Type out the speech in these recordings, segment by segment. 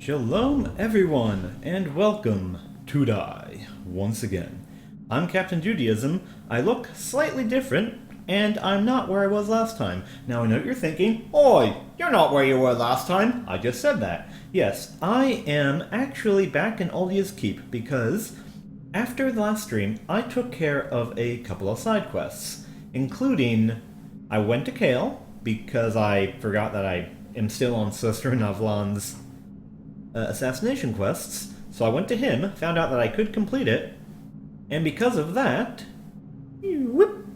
Shalom everyone, and welcome to Die once again. I'm Captain Judaism. I look slightly different, and I'm not where I was last time. Now I know what you're thinking, Oi, you're not where you were last time. I just said that. Yes, I am actually back in Aldia's Keep, because after the last stream, I took care of a couple of side quests, including I went to Kale, because I forgot that I am still on Sister Navlan's assassination quests, so I went to him, found out that I could complete it, and because of that, whoop,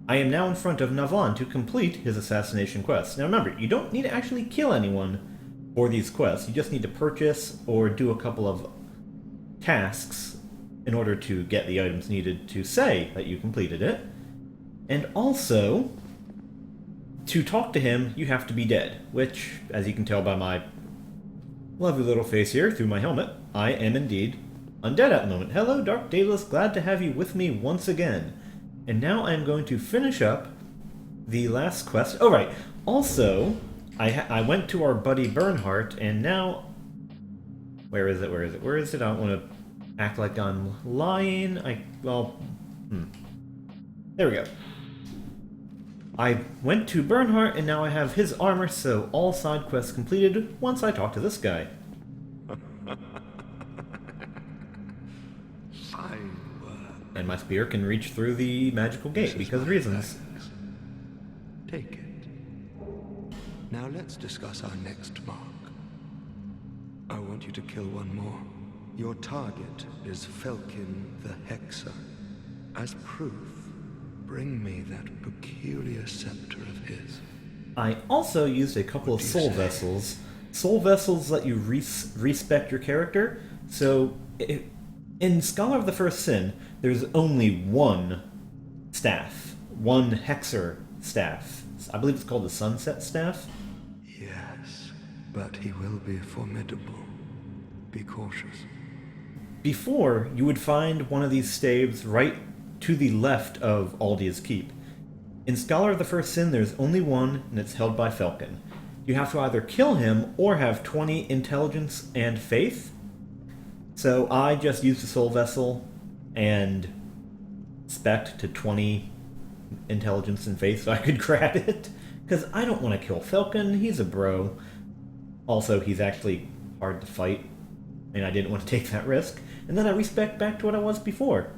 I am now in front of Navlan to complete his assassination quest. Now remember, you don't need to actually kill anyone for these quests, you just need to purchase or do a couple of tasks in order to get the items needed to say that you completed it. And also, to talk to him, you have to be dead, which, as you can tell by my lovely little face here through my helmet, I am indeed undead at the moment. Hello, Dark Daedalus, glad to have you with me once again. And now I am going to finish up the last quest. Oh, right. Also, I went to our buddy Bernhardt, and now... Where is it? I don't want to act like I'm lying. There we go. I went to Bernhardt, and now I have his armor, so all side quests completed once I talk to this guy. Fine work. And my spear can reach through the magical gate because of reasons. Thanks. Take it. Now let's discuss our next mark. I want you to kill one more. Your target is Felkin the Hexer. As proof, bring me that peculiar scepter of his. I also used a couple of soul vessels. Soul vessels let you respect your character. So, in Scholar of the First Sin, there's only one staff. One Hexer staff. I believe it's called the Sunset Staff. Yes, but he will be formidable. Be cautious. Before, you would find one of these staves right to the left of Aldia's Keep. In Scholar of the First Sin, there's only one, and it's held by Felkin. You have to either kill him or have 20 intelligence and faith. So I just used the soul vessel and spec'd to 20 intelligence and faith so I could grab it. Because I don't want to kill Felkin, he's a bro. Also, he's actually hard to fight, and I didn't want to take that risk. And then I respec back to what I was before.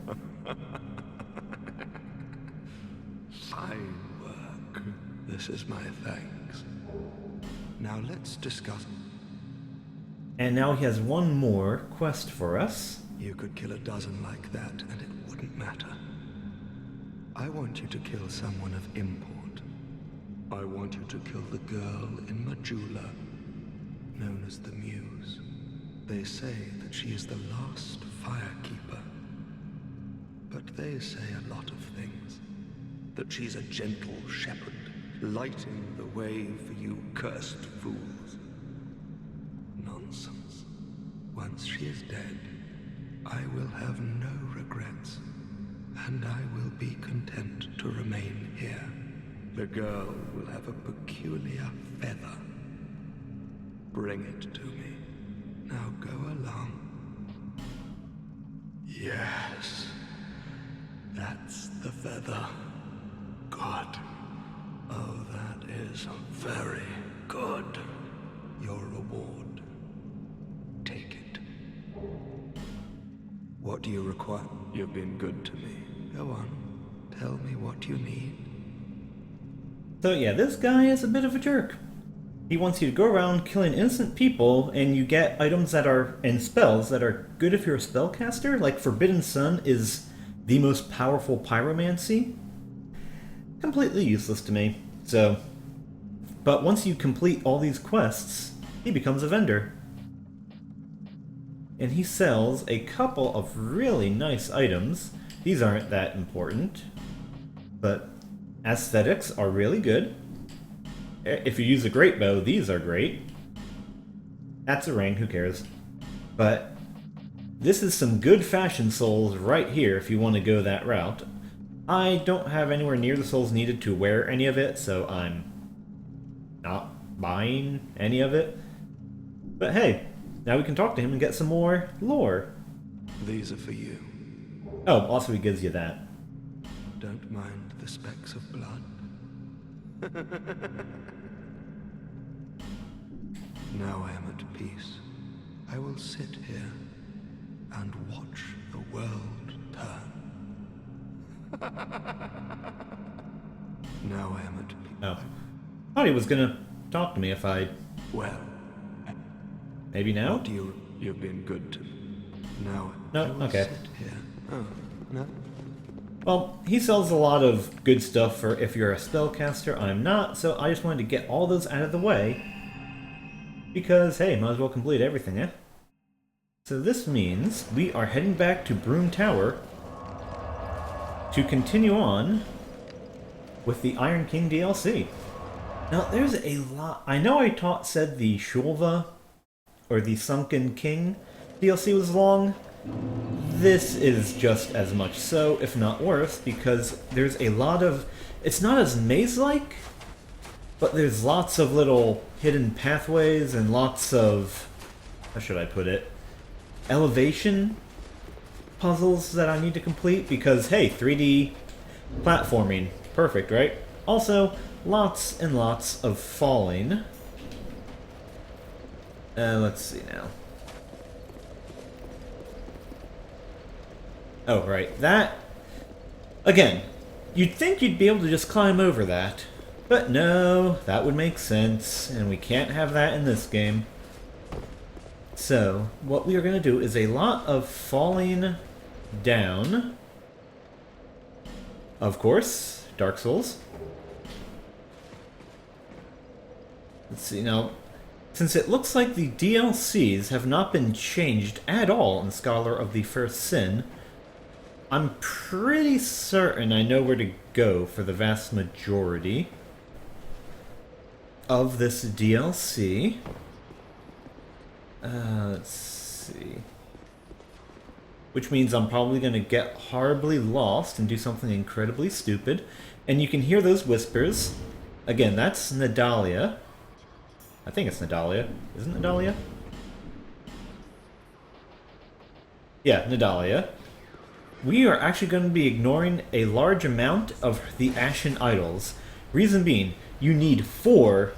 Fine work. This is my thanks. Now let's discuss. And now he has one more quest for us. You could kill a dozen like that, and it wouldn't matter. I want you to kill someone of import. I want you to kill the girl in Majula, known as the Muse. They say that she is the last firekeeper. But they say a lot of things. That she's a gentle shepherd, lighting the way for you cursed fools. Nonsense. Once she is dead, I will have no regrets, and I will be content to remain here. The girl will have a peculiar feather. Bring it to me. Now go along. Yes. That's the feather. Good. Oh, that is very good. Your reward. Take it. What do you require? You've been good to me. Go on. Tell me what you need. So yeah, this guy is a bit of a jerk. He wants you to go around killing innocent people, and you get items that are, and spells that are good if you're a spellcaster. Like Forbidden Sun is the most powerful pyromancy. Completely useless to me. So, but once you complete all these quests, he becomes a vendor. And he sells a couple of really nice items. These aren't that important, but aesthetics are really good. If you use a great bow, these are great. That's a ring, who cares? But this is some good fashion souls right here if you want to go that route. I don't have anywhere near the souls needed to wear any of it, so I'm not buying any of it. But hey, Now we can talk to him and get some more lore. These are for you. Oh, also he gives you that. Don't mind the specks of blood. Now I am at peace. I will sit here and watch the world turn. Now I am at peace. Oh. Thought he was gonna talk to me if I... Well, Maybe now? what you've been good to me. Now No, I will okay. sit here. Oh, no. Well, he sells a lot of good stuff for if you're a spellcaster. I'm not, so I just wanted to get all those out of the way. Because, hey, might as well complete everything, eh? So this means we are heading back to Broom Tower to continue on with the Iron King DLC. Now, there's a lot... I know I said the Shulva, or the Sunken King DLC was long. This is just as much so, if not worse, because there's a lot of... It's not as maze-like, but there's lots of little hidden pathways and lots of... How should I put it? Elevation puzzles that I need to complete, because, hey, 3D platforming. Perfect, right? Also, lots and lots of falling. Let's see now. Oh, right. That... Again, you'd think you'd be able to just climb over that. But no, that would make sense, and we can't have that in this game. So, what we are going to do is a lot of falling down. Of course, Dark Souls. Let's see, now, since it looks like the DLCs have not been changed at all in Scholar of the First Sin, I'm pretty certain I know where to go for the vast majority of this DLC. Let's see. Which means I'm probably going to get horribly lost and do something incredibly stupid. And you can hear those whispers. Again, that's Nadalia. I think it's Nadalia. Isn't it Nadalia? Yeah, Nadalia. We are actually going to be ignoring a large amount of the Ashen Idols. Reason being, you need 4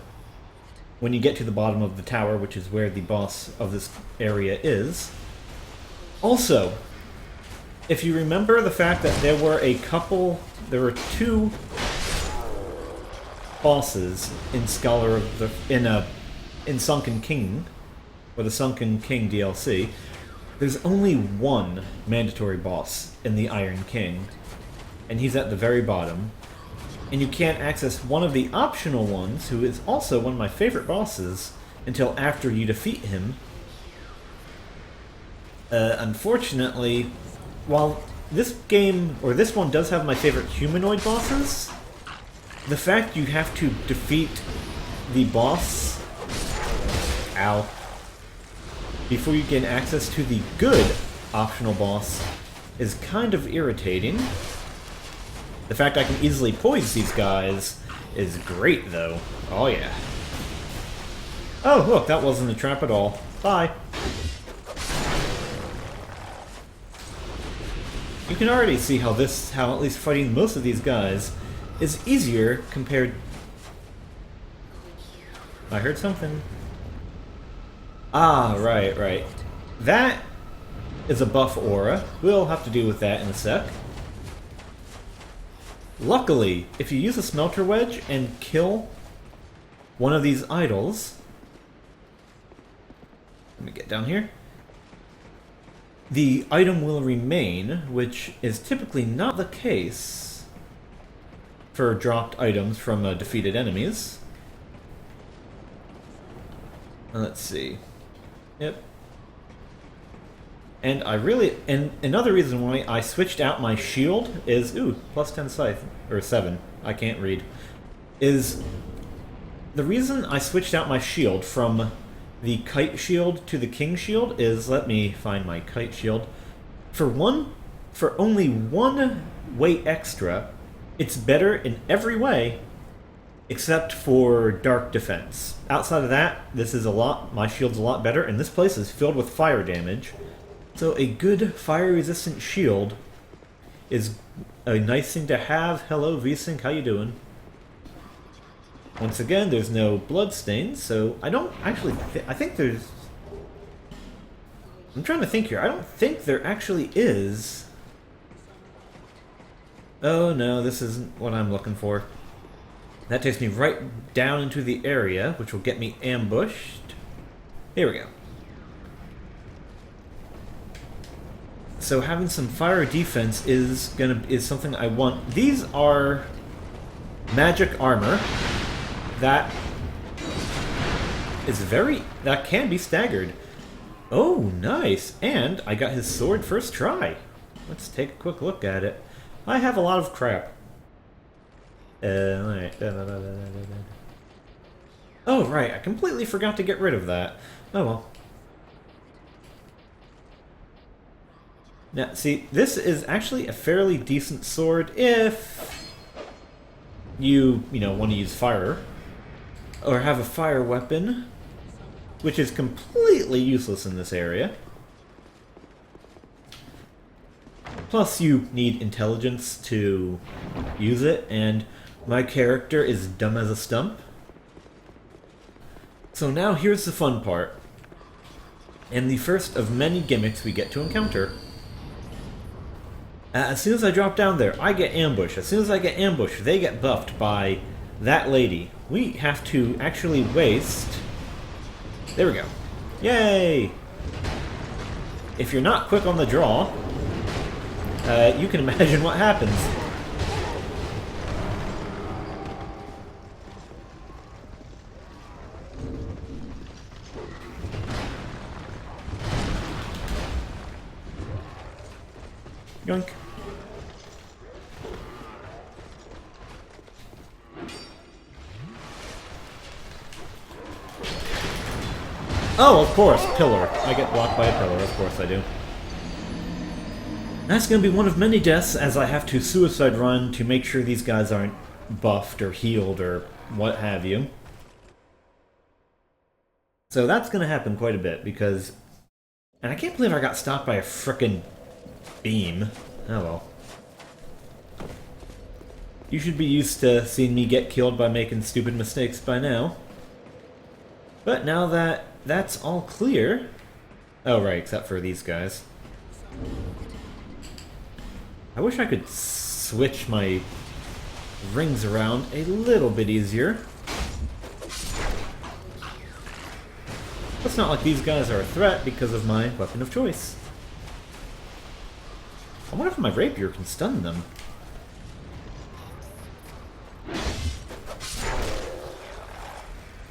when you get to the bottom of the tower, which is where the boss of this area is. Also, if you remember the fact that there were 2 bosses in Scholar of the in Sunken King, or the Sunken King DLC, there's only one mandatory boss in the Iron King, and he's at the very bottom. And you can't access one of the optional ones, who is also one of my favorite bosses, until after you defeat him. Unfortunately, while this game, or this one does have my favorite humanoid bosses, the fact you have to defeat the boss... Ow. Before you gain access to the good optional boss is kind of irritating. The fact I can easily poison these guys is great, though. Oh, yeah. Oh, look, that wasn't a trap at all. Bye. You can already see how at least fighting most of these guys is easier compared... I heard something. Ah, right. That is a buff aura. We'll have to deal with that in a sec. Luckily, if you use a smelter wedge and kill one of these idols... Let me get down here. The item will remain, which is typically not the case for dropped items from defeated enemies. Let's see. Yep. And another reason why I switched out my shield is, plus 10 scythe, or 7, I can't read, is the reason I switched out my shield from the kite shield to the king shield is, let me find my kite shield, for only 1 weight extra, it's better in every way except for dark defense. Outside of that, this is my shield's a lot better, and this place is filled with fire damage. So a good fire-resistant shield is a nice thing to have. Hello, V-Sync, how you doing? Once again, there's no bloodstains, so I don't actually... I think there's... I'm trying to think here. I don't think there actually is... Oh no, this isn't what I'm looking for. That takes me right down into the area, which will get me ambushed. Here we go. So having some fire defense is something I want. These are magic armor that can be staggered. Oh, nice! And I got his sword first try. Let's take a quick look at it. I have a lot of crap. Alright. Oh, right, I completely forgot to get rid of that. Oh well. Now, see, this is actually a fairly decent sword if you want to use fire. Or have a fire weapon, which is completely useless in this area. Plus, you need intelligence to use it, and my character is dumb as a stump. So now here's the fun part. And the first of many gimmicks we get to encounter. As soon as I drop down there, I get ambushed. As soon as I get ambushed, they get buffed by that lady. We have to actually waste... There we go. Yay! If you're not quick on the draw, you can imagine what happens. Yoink. Oh, of course, pillar. I get blocked by a pillar, of course I do. That's going to be one of many deaths, as I have to suicide run to make sure these guys aren't buffed or healed or what have you. So that's going to happen quite a bit, because... And I can't believe I got stopped by a frickin' beam. Oh well. You should be used to seeing me get killed by making stupid mistakes by now. But now that that's all clear... Oh right, except for these guys. I wish I could switch my rings around a little bit easier. It's not like these guys are a threat because of my weapon of choice. I wonder if my rapier can stun them.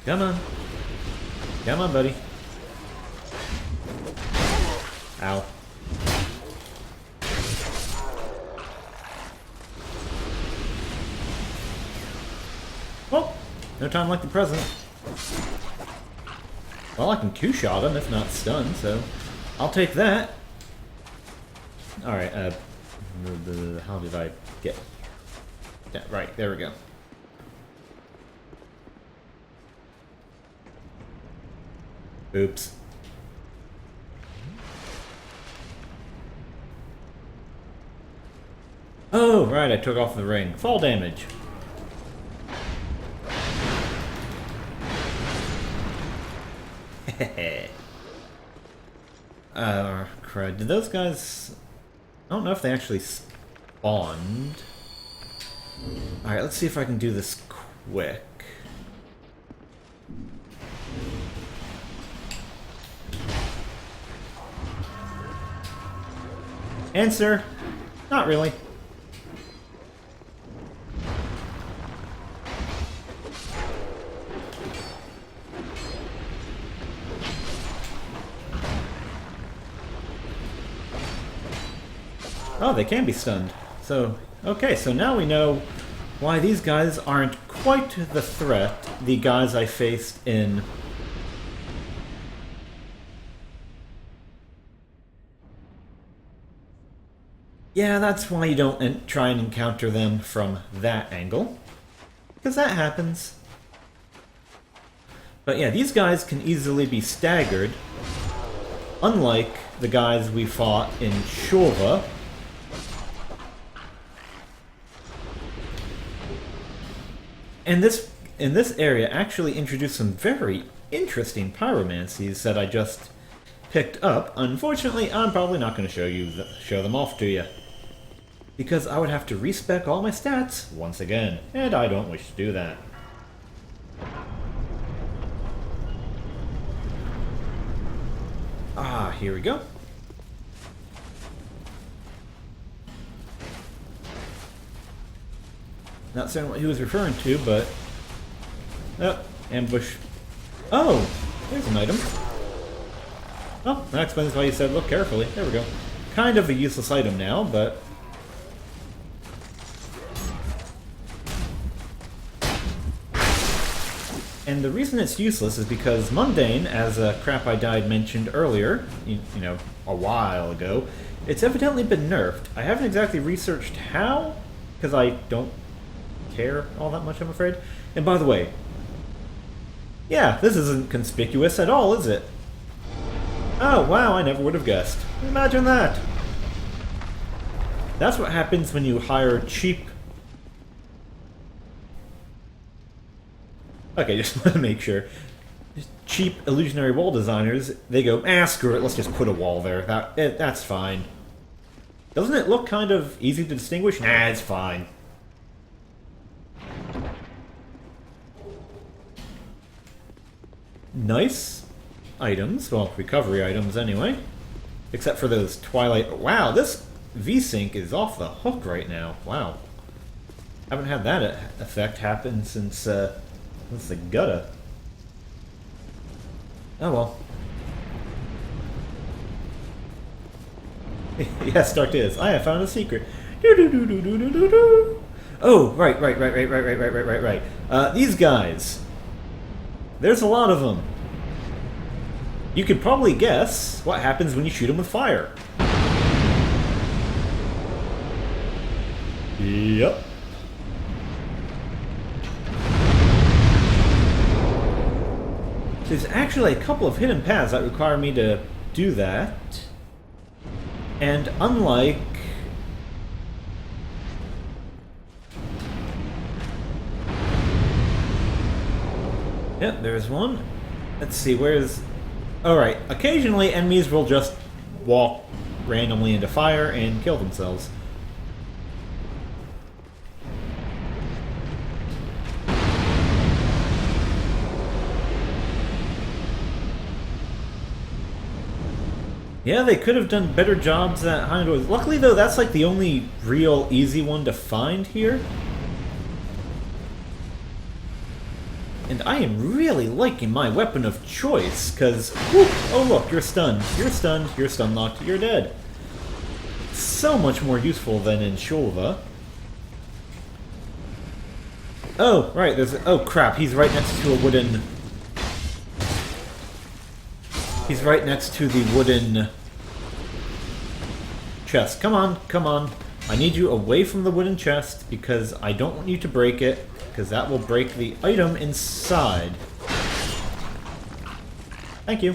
Come on. Come on, buddy. Ow. Well, no time like the present. Well, I can two-shot him, if not stun, so I'll take that. Alright, how did I get... Yeah, right, there we go. Oops. Oh, right, I took off the ring. Fall damage. Crud. Did those guys... I don't know if they actually spawned. Alright, let's see if I can do this quick. Answer. Not really. Oh, they can be stunned. So, okay, so now we know why these guys aren't quite the threat the guys I faced in... Yeah, that's why you don't try and encounter them from that angle. Because that happens. But yeah, these guys can easily be staggered, unlike the guys we fought in Shulva. And this in this area actually introduced some very interesting pyromancies that I just picked up. Unfortunately, I'm probably not going to show them off to you, because I would have to respec all my stats once again, and I don't wish to do that. Ah, here we go. Not certain what he was referring to, but... Oh, ambush. Oh, there's an item. Oh, that explains why you said look carefully. There we go. Kind of a useless item now, but... And the reason it's useless is because Mundane, as Crap I Died mentioned earlier, you know, a while ago, it's evidently been nerfed. I haven't exactly researched how, because I don't care all that much, I'm afraid. And by the way, yeah, this isn't conspicuous at all, is it? Oh, wow, I never would have guessed. Imagine that! That's what happens when you hire cheap... Okay, just want to make sure. Cheap illusionary wall designers, they go, screw it, let's just put a wall there. That's fine. Doesn't it look kind of easy to distinguish? Nah, it's fine. Nice items. Well, recovery items anyway. Except for those Twilight... Wow, this V-Sync is off the hook right now. Wow. Haven't had that effect happen since the Gutta. Oh well. Yes, Dark is. I have found a secret. Oh, right. These guys. There's a lot of them. You could probably guess what happens when you shoot them with fire. Yep. There's actually a couple of hidden paths that require me to do that. And unlike... Yep, there's one. Let's see, where's... Alright, occasionally enemies will just walk randomly into fire and kill themselves. Yeah, they could have done better jobs at hiding doors. Luckily, though, that's like the only real easy one to find here. And I am really liking my weapon of choice, because... Oh, look, you're stunned. You're stunned. You're stun locked. You're dead. So much more useful than in Shulva. Oh, right, there's... Oh, crap, he's right next to a wooden... He's right next to the wooden chest. Come on, come on. I need you away from the wooden chest because I don't want you to break it, because that will break the item inside. Thank you.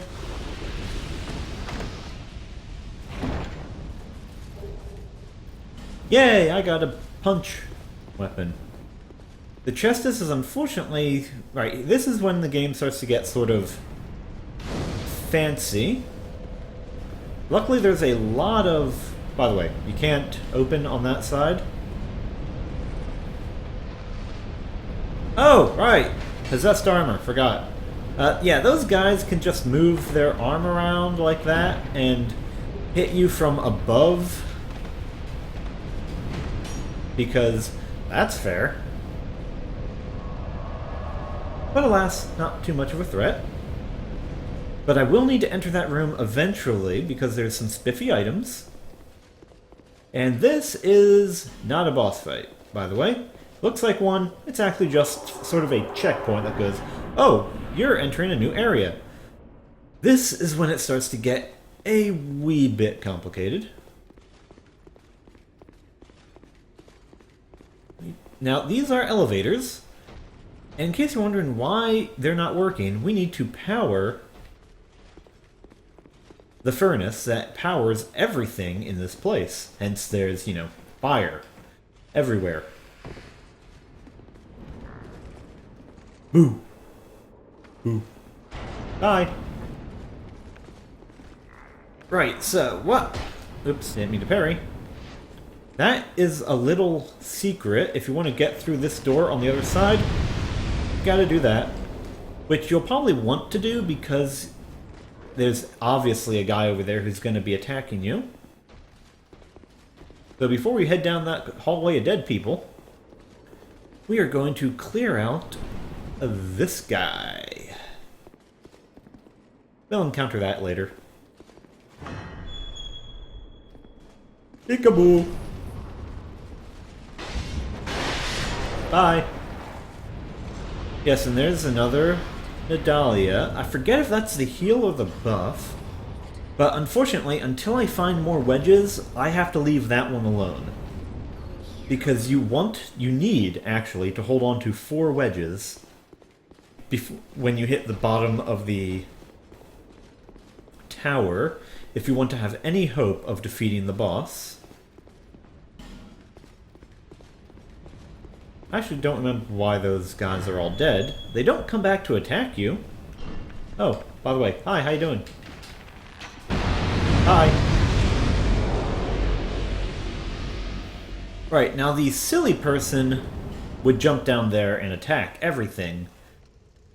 Yay, I got a punch weapon. The chest is unfortunately... Right, this is when the game starts to get sort of fancy. Luckily there's a lot of... By the way, you can't open on that side. Oh, right! Possessed armor, forgot. Yeah, those guys can just move their arm around like that and hit you from above. Because that's fair. But alas, not too much of a threat. But I will need to enter that room eventually because there's some spiffy items. And this is not a boss fight, by the way. Looks like one. It's actually just sort of a checkpoint that goes, oh, you're entering a new area. This is when it starts to get a wee bit complicated. Now, these are elevators, And in case you're wondering why they're not working, we need to power the furnace that powers everything in this place. Hence there's, you know, fire everywhere. Boo. Boo. Bye. Right, so what? Oops, didn't mean to parry. That is a little secret. If you want to get through this door on the other side, you gotta do that. Which you'll probably want to do because there's obviously a guy over there who's going to be attacking you. So before we head down that hallway of dead people, we are going to clear out this guy. We'll encounter that later. Peekaboo! Bye! Yes, and there's another Nadalia. I forget if that's the heal or the buff, but unfortunately, until I find more wedges, I have to leave that one alone. Because you need, actually, to hold on to 4 wedges when you hit the bottom of the tower, if you want to have any hope of defeating the boss. I actually don't remember why those guys are all dead. They don't come back to attack you. Oh, by the way, hi, how you doing? Hi. Right, now the silly person would jump down there and attack everything.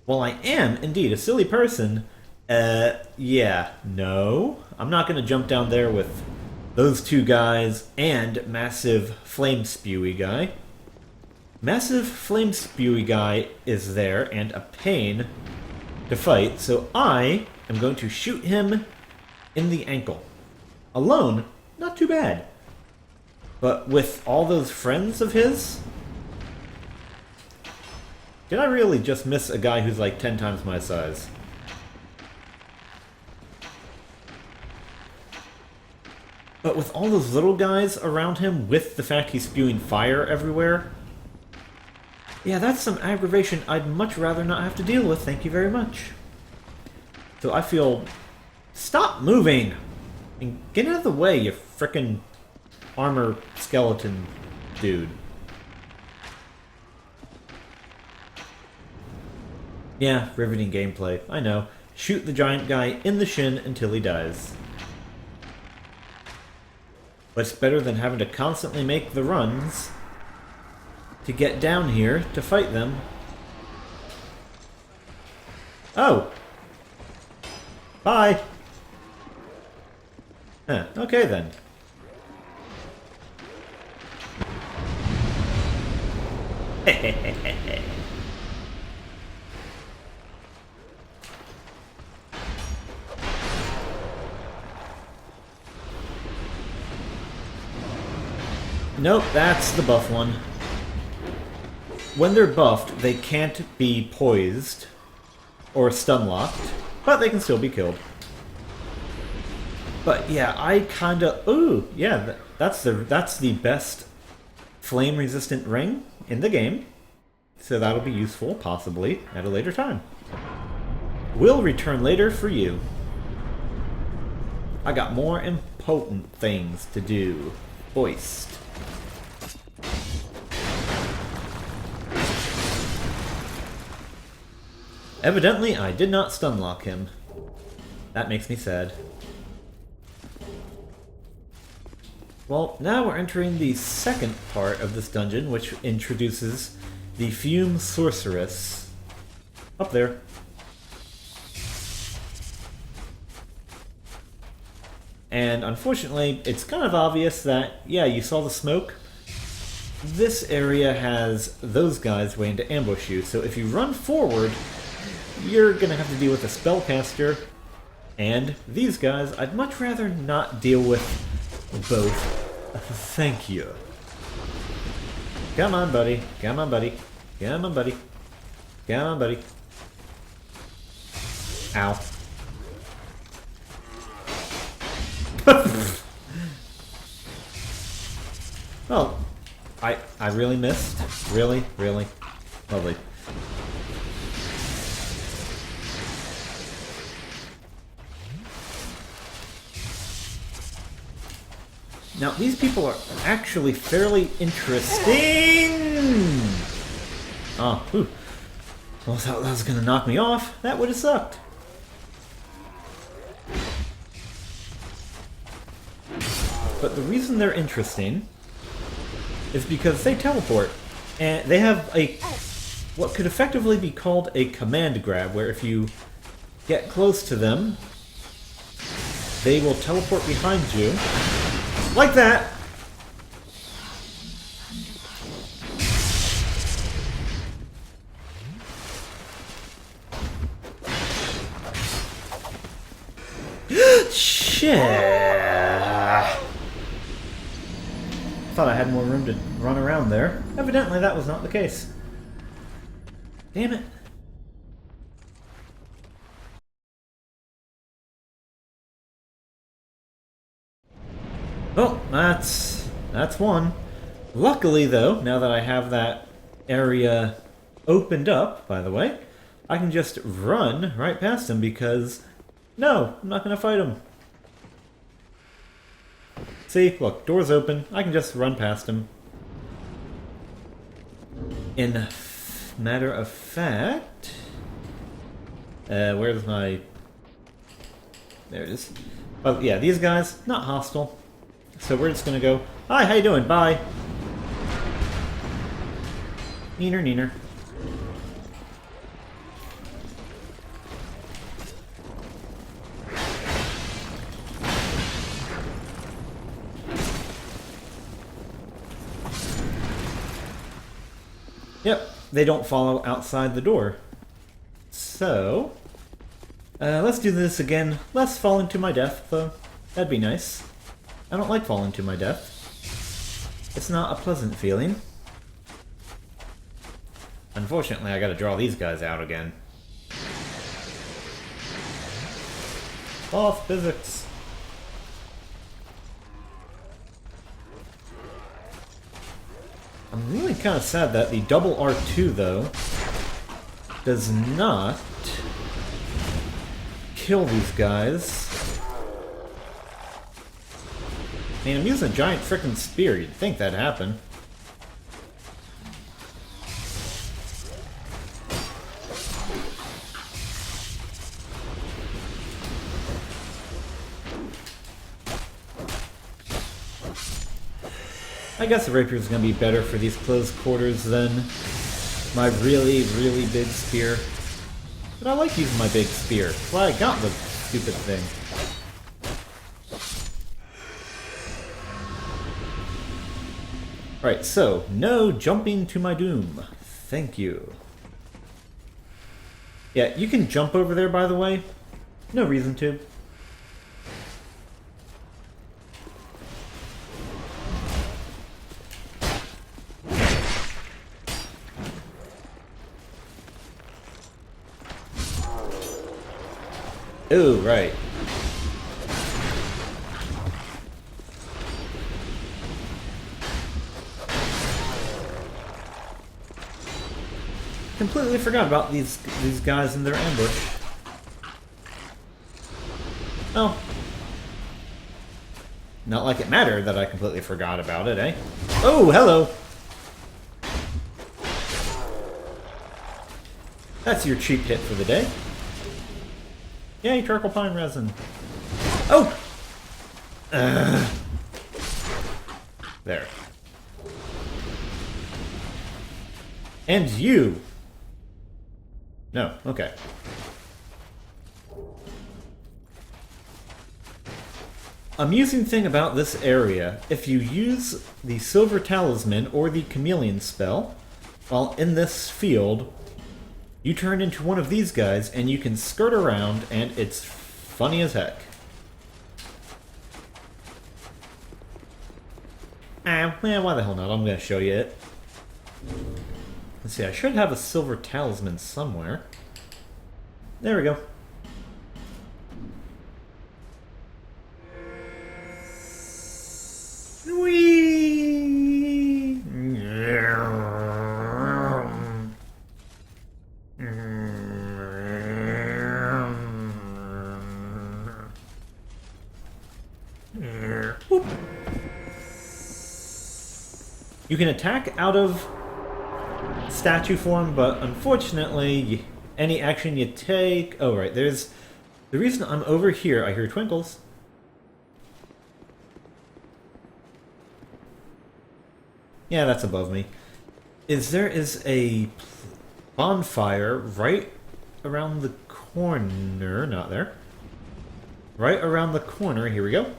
While I am indeed a silly person, yeah, no. I'm not going to jump down there with those 2 guys and massive flame spewy guy. Massive flame spewy guy is there and a pain to fight, so I am going to shoot him in the ankle. Alone, not too bad. But with all those friends of his? Did I really just miss a guy who's like 10 times my size? But with all those little guys around him, with the fact he's spewing fire everywhere, yeah, that's some aggravation I'd much rather not have to deal with, thank you very much. So I feel... Stop moving! And get out of the way, you frickin' armor skeleton dude. Yeah, riveting gameplay, I know. Shoot the giant guy in the shin until he dies. But it's better than having to constantly make the runs to get down here to fight them. Oh! Bye! Huh, okay then. Nope, that's the buff one. When they're buffed, they can't be poised or stun-locked, but they can still be killed. But yeah, I kinda... Ooh, yeah, that's the best flame-resistant ring in the game. So that'll be useful, possibly, at a later time. We'll return later for you. I got more important things to do. Foist. Evidently, I did not stun-lock him. That makes me sad. Well, now we're entering the second part of this dungeon, which introduces the Fume Sorceress. Up there. And unfortunately, it's kind of obvious that, yeah, you saw the smoke. This area has those guys waiting to ambush you, so if you run forward, you're gonna have to deal with a spellcaster, and these guys. I'd much rather not deal with both. Thank you. Come on, buddy. Come on, buddy. Come on, buddy. Come on, buddy. Ow. Well, I really missed. Really? Really? Lovely. Now, these people are actually fairly interesting! Oh, whew. Well, I thought that was gonna knock me off. That would have sucked. But the reason they're interesting is because they teleport. And they have what could effectively be called a command grab, where if you get close to them, they will teleport behind you. Like that! Shit! Thought I had more room to run around there. Evidently that was not the case. Damn it. Oh, that's one. Luckily, though, now that I have that area opened up, by the way, I can just run right past him because, no, I'm not going to fight him. See, look, door's open. I can just run past him. In matter of fact, where's my... There it is. Oh, yeah, these guys, not hostile. So we're just gonna go, hi, how you doing? Bye. Neener, neener. Yep, they don't follow outside the door. So, let's do this again. Less falling to my death, though. That'd be nice. I don't like falling to my death. It's not a pleasant feeling. Unfortunately, I gotta draw these guys out again. Off physics. I'm really kind of sad that the double R2, though, does not kill these guys. I mean, I'm using a giant frickin' spear. You'd think that'd happen. I guess the rapier's gonna be better for these close quarters than my really, really big spear. But I like using my big spear. That's why I got the stupid thing. Alright, so, no jumping to my doom. Thank you. Yeah, you can jump over there, by the way. No reason to. Oh, right. Completely forgot about these guys in their ambush. Oh. Not like it mattered that I completely forgot about it, eh? Oh, hello! That's your cheap hit for the day. Yay, charcoal pine resin. Oh! There. And you! No, okay. Amusing thing about this area, if you use the Silver Talisman or the Chameleon spell, while in this field, you turn into one of these guys and you can skirt around and it's funny as heck. Well, why the hell not? I'm gonna show you it. Let's see, I should have a Silver Talisman somewhere. There we go. Whee! Whoop. You can attack out of statue form, but unfortunately, any action you take... Oh, right, there's... The reason I'm over here, I hear twinkles. Yeah, that's above me. There is a bonfire right around the corner. Not there. Right around the corner. Here we go.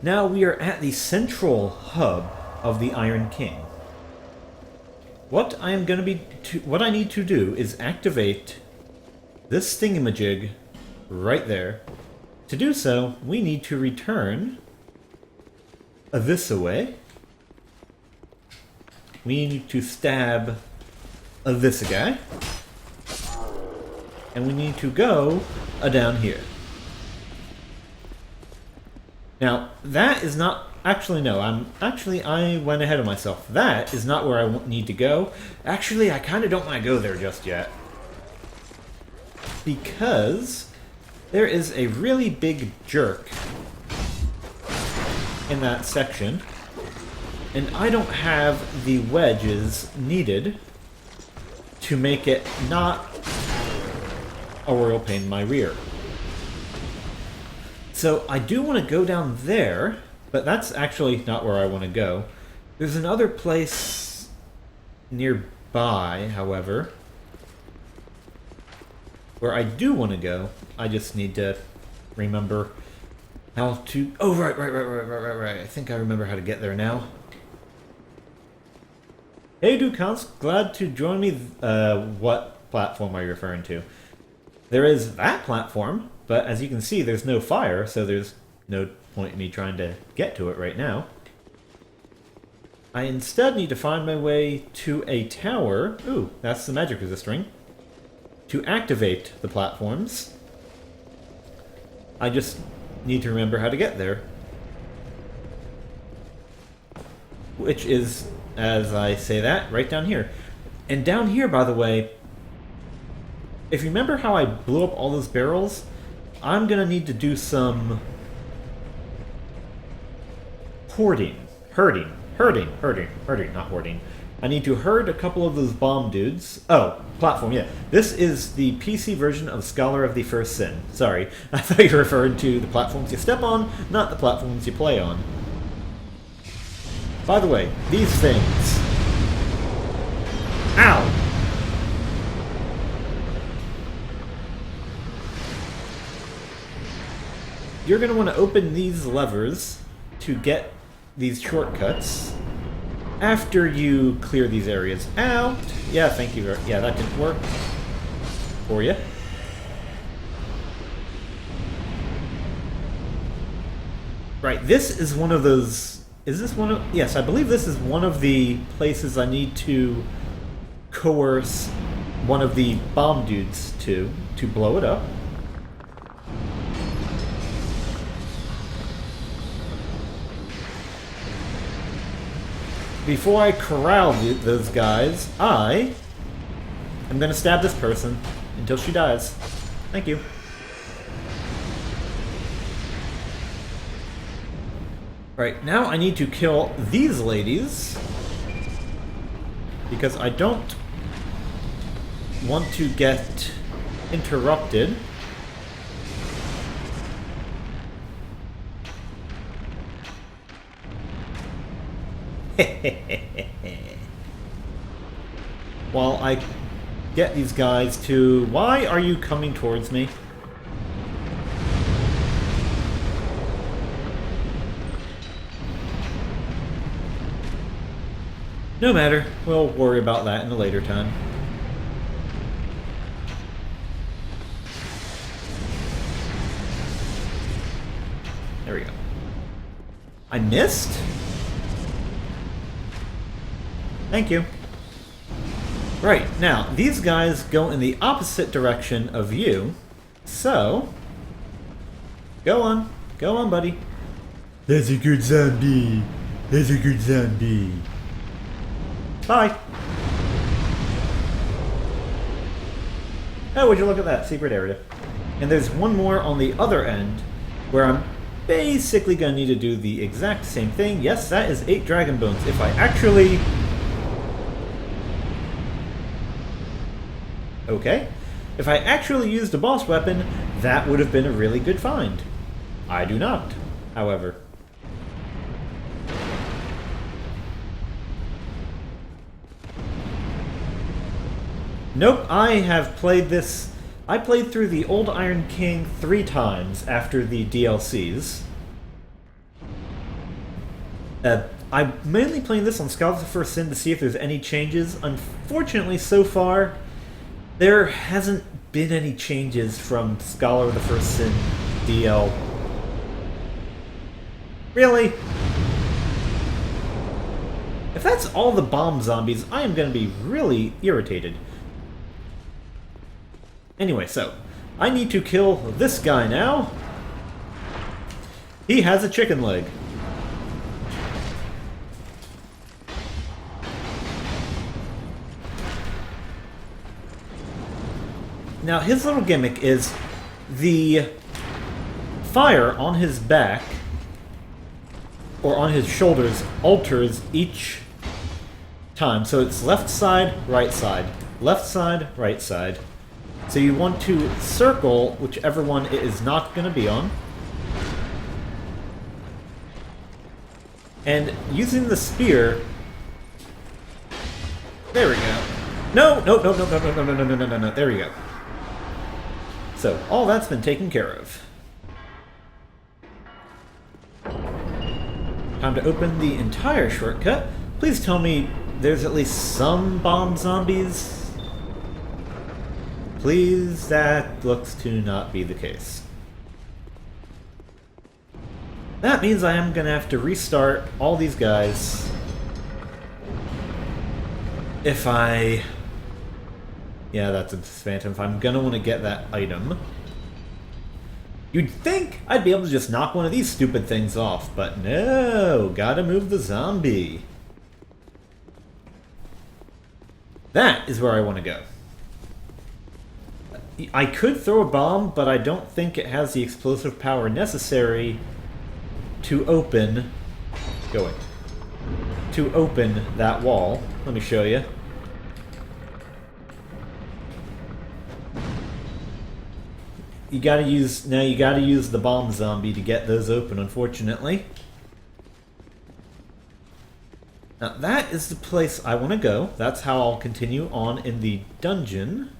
Now we are at the central hub of the Iron King. What I need to do is activate this thingamajig right there. To do so, we need to return this away. We need to stab this guy. And we need to go down here. Now, that is not... Actually, no. I went ahead of myself. That is not where I need to go. Actually, I kind of don't want to go there just yet. Because there is a really big jerk in that section. And I don't have the wedges needed to make it not a royal pain in my rear. So I do want to go down there, but that's actually not where I want to go. There's another place nearby, however, where I do want to go. I just need to remember how to... Oh, right. I think I remember how to get there now. Hey, Dukans, glad to join me. What platform are you referring to? There is that platform, but as you can see, there's no fire, so there's no point in me trying to get to it right now. I instead need to find my way to a tower. Ooh, that's the magic resist ring. To activate the platforms. I just need to remember how to get there. Which is, as I say that, right down here. And down here, by the way, if you remember how I blew up all those barrels, I'm gonna need to do some herding, not hoarding. I need to herd a couple of those bomb dudes. Oh, platform, yeah. This is the PC version of Scholar of the First Sin. Sorry, I thought you referred to the platforms you step on, not the platforms you play on. By the way, these things... Ow! You're going to want to open these levers to get these shortcuts after you clear these areas out. Yeah, thank you. Yeah, that didn't work for you. Right, this is one of those... Is this one of... Yes, I believe this is one of the places I need to coerce one of the bomb dudes to blow it up. Before I corral those guys, I am going to stab this person until she dies. Thank you. Right, now I need to kill these ladies because I don't want to get interrupted. While I get these guys to... Why are you coming towards me? No matter. We'll worry about that in a later time. There we go. I missed? Thank you. Right, now, these guys go in the opposite direction of you, so... Go on, buddy. That's a good zombie. That's a good zombie. Bye. Oh, would you look at that secret area. And there's one more on the other end, where I'm basically gonna need to do the exact same thing. Yes, that is 8 Dragon Bones. If I actually... Okay. If I actually used a boss weapon, that would have been a really good find. I do not, however. Nope, I have played this... I played through the Old Iron King 3 times after the DLCs. I'm mainly playing this on Scholars of the First Sin to see if there's any changes. Unfortunately, so far, there hasn't been any changes from Scholar of the First Sin DL. Really? If that's all the bomb zombies, I am going to be really irritated. Anyway, so, I need to kill this guy now. He has a chicken leg. Now, his little gimmick is the fire on his back, or on his shoulders, alters each time. So it's left side, right side. Left side, right side. So you want to circle whichever one it is not going to be on. And using the spear... There we go. No, no, no, no, no, no, no, no, no, no, no, no. There we go. So, all that's been taken care of. Time to open the entire shortcut. Please tell me there's at least some bomb zombies. Please, that looks to not be the case. That means I am going to have to restart all these guys. If I... Yeah, that's a phantom. If I'm going to want to get that item. You'd think I'd be able to just knock one of these stupid things off, but no, gotta move the zombie. That is where I want to go. I could throw a bomb, but I don't think it has the explosive power necessary to open... to open that wall. Let me show you. You gotta use the bomb zombie to get those open, unfortunately. Now that is the place I want to go. That's how I'll continue on in the dungeon.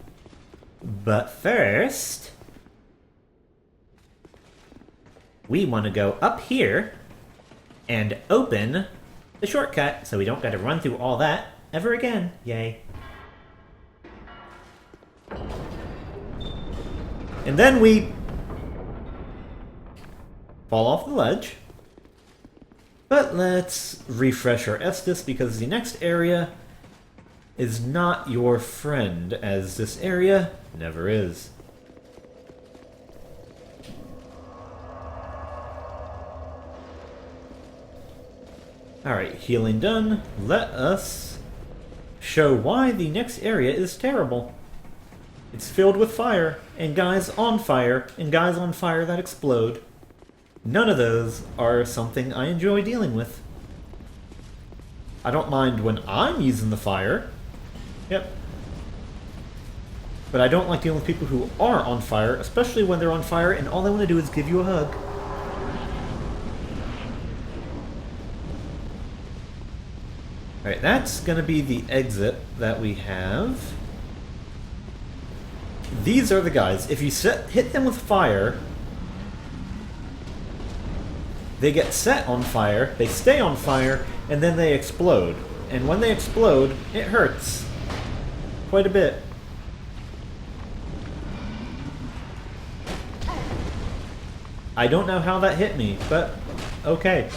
But first, we want to go up here and open the shortcut so we don't got to run through all that ever again. Yay. And then we fall off the ledge. But let's refresh our Estus because the next area is not your friend, as this area never is. Alright, healing done. Let us show why the next area is terrible. It's filled with fire, and guys on fire, and guys on fire that explode. None of those are something I enjoy dealing with. I don't mind when I'm using the fire. Yep. But I don't like dealing with people who are on fire, especially when they're on fire and all they want to do is give you a hug. Alright, that's going to be the exit that we have. These are the guys. If you hit them with fire, they get set on fire, they stay on fire, and then they explode. And when they explode, it hurts. Quite a bit. I don't know how that hit me, but okay.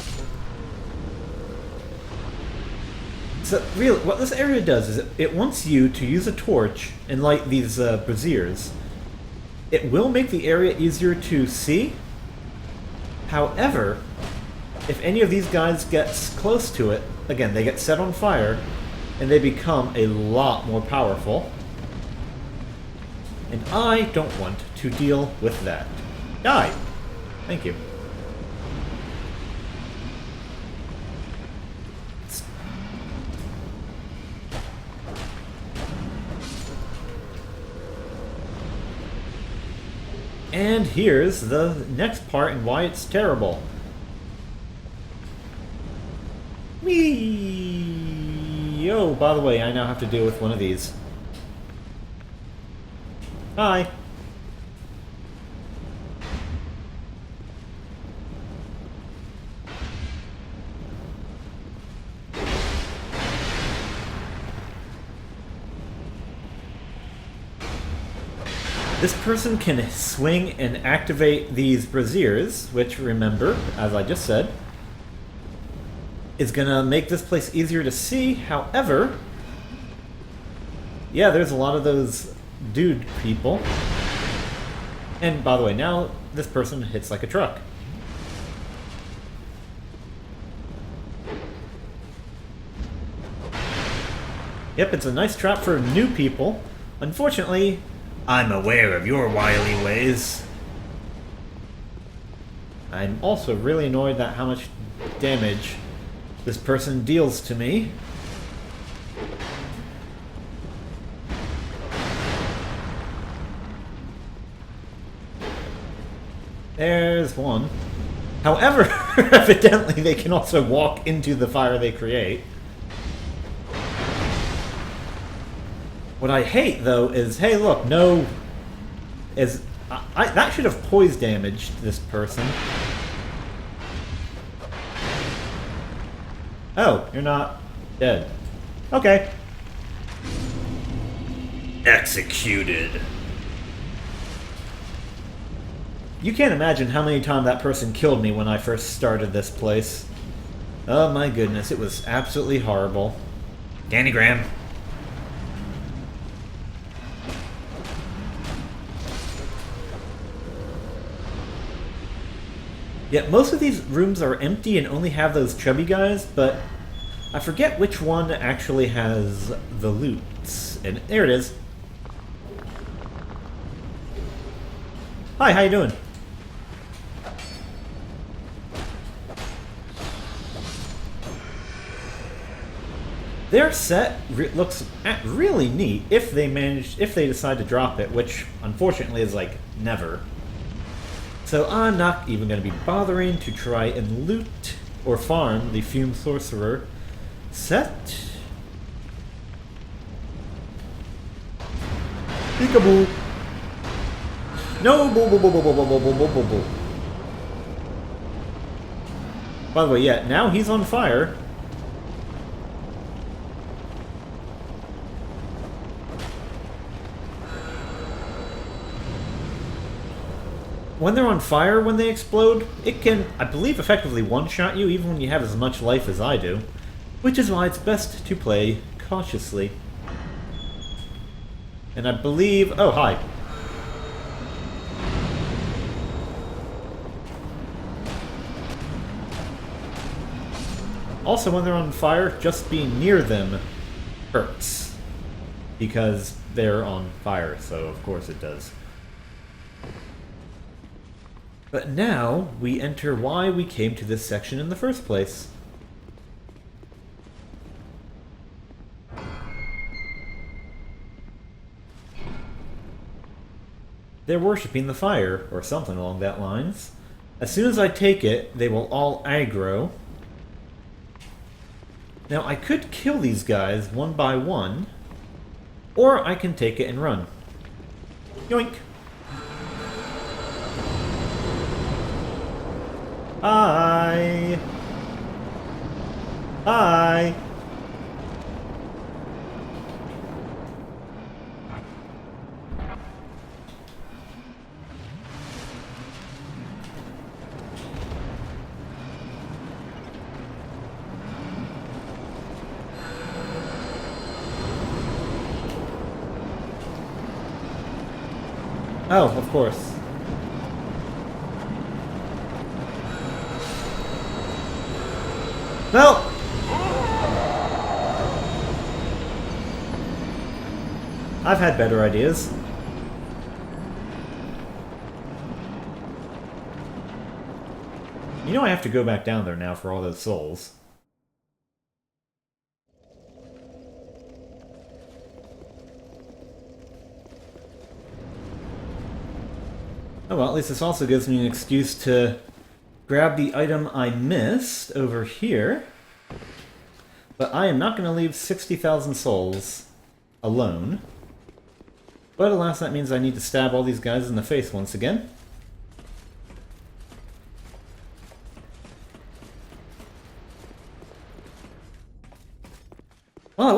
So really, what this area does is it wants you to use a torch and light these braziers. It will make the area easier to see. However, if any of these guys gets close to it, again, they get set on fire, and they become a lot more powerful. And I don't want to deal with that. Die! Thank you. And here's the next part and why it's terrible. Whee! Oh, by the way, I now have to deal with one of these. Hi. This person can swing and activate these braziers, which, remember, as I just said, is gonna make this place easier to see. However, yeah, there's a lot of those dude people. And by the way, now this person hits like a truck. Yep, it's a nice trap for new people. Unfortunately, I'm aware of your wily ways. I'm also really annoyed at how much damage this person deals to me. There's one. However, evidently they can also walk into the fire they create. What I hate, though, is, hey, look, no... that should have poise damaged this person. Oh, you're not dead. Okay. Executed. You can't imagine how many times that person killed me when I first started this place. Oh my goodness, it was absolutely horrible. Danny Graham. Yeah, most of these rooms are empty and only have those chubby guys, but I forget which one actually has the loots. And there it is. Hi, how you doing? Their set looks really neat if they decide to drop it, which unfortunately is like never. So I'm not even going to be bothering to try and loot or farm the Fume Sorcerer set. Peekaboo! No! Boo boo boo boo boo boo boo boo boo boo. By the way, yeah, now he's on fire. When they're on fire, when they explode, it can, I believe, effectively one-shot you, even when you have as much life as I do. Which is why it's best to play cautiously. And I believe... Oh, hi. Also, when they're on fire, just being near them hurts. Because they're on fire, so of course it does. But now, we enter why we came to this section in the first place. They're worshipping the fire, or something along that lines. As soon as I take it, they will all aggro. Now, I could kill these guys one by one, or I can take it and run. Yoink! Hi! Hi! Oh, of course. No! I've had better ideas. You know I have to go back down there now for all those souls. Oh well, at least this also gives me an excuse to grab the item I missed over here. But I am not going to leave 60,000 souls alone. But alas, that means I need to stab all these guys in the face once again. Well, I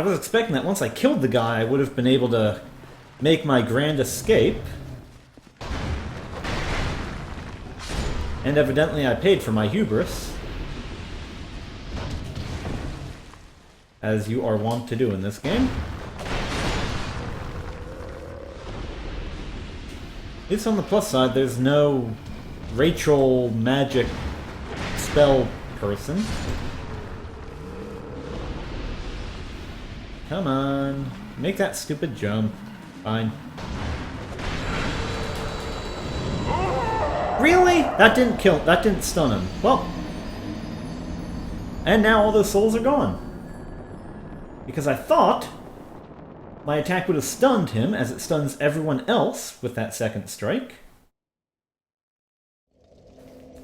was expecting that once I killed the guy, I would have been able to make my grand escape. And evidently I paid for my hubris. As you are wont to do in this game. At least on the plus side, there's no Rachel magic spell person. Come on. Make that stupid jump. Fine. Really? That didn't stun him. Well. And now all those souls are gone. Because I thought my attack would have stunned him as it stuns everyone else with that second strike.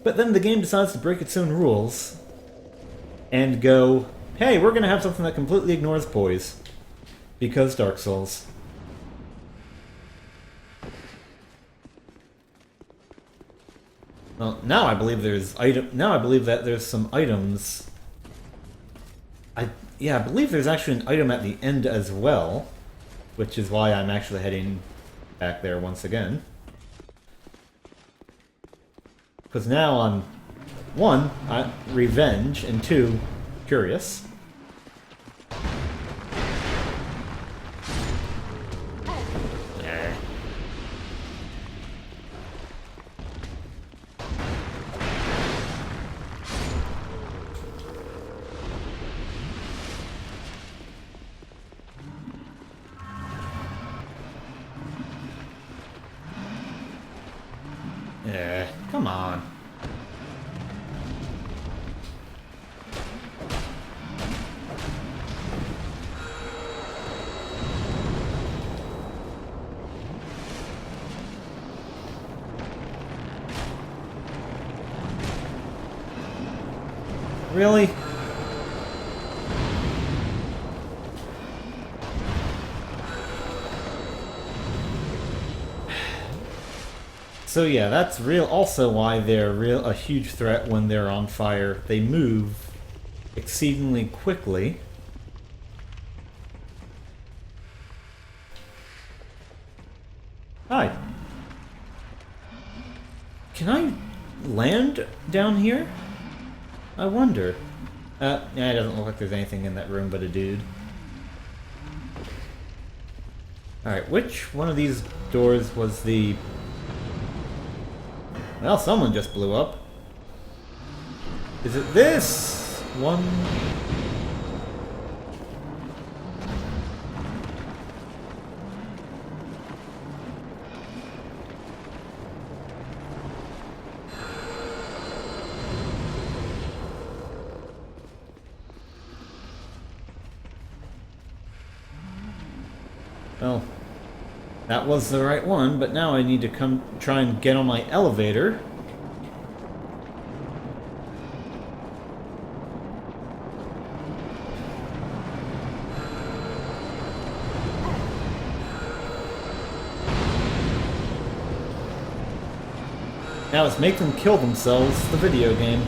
But then the game decides to break its own rules and go, hey, we're going to have something that completely ignores poise. Because Dark Souls. Well, now I believe that there's some items. I believe there's actually an item at the end as well, which is why I'm actually heading back there once again. Because now I'm, 1, revenge, and 2, curious. Yeah, come on. Really? So yeah, that's also why they're a huge threat when they're on fire. They move exceedingly quickly. Hi. Can I land down here? I wonder. Yeah, it doesn't look like there's anything in that room but a dude. Alright, which one of these doors was the... Well, someone just blew up. Is it this one? Well, that was the right one, but now I need to try and get on my elevator. Now it's Make Them Kill Themselves, the video game.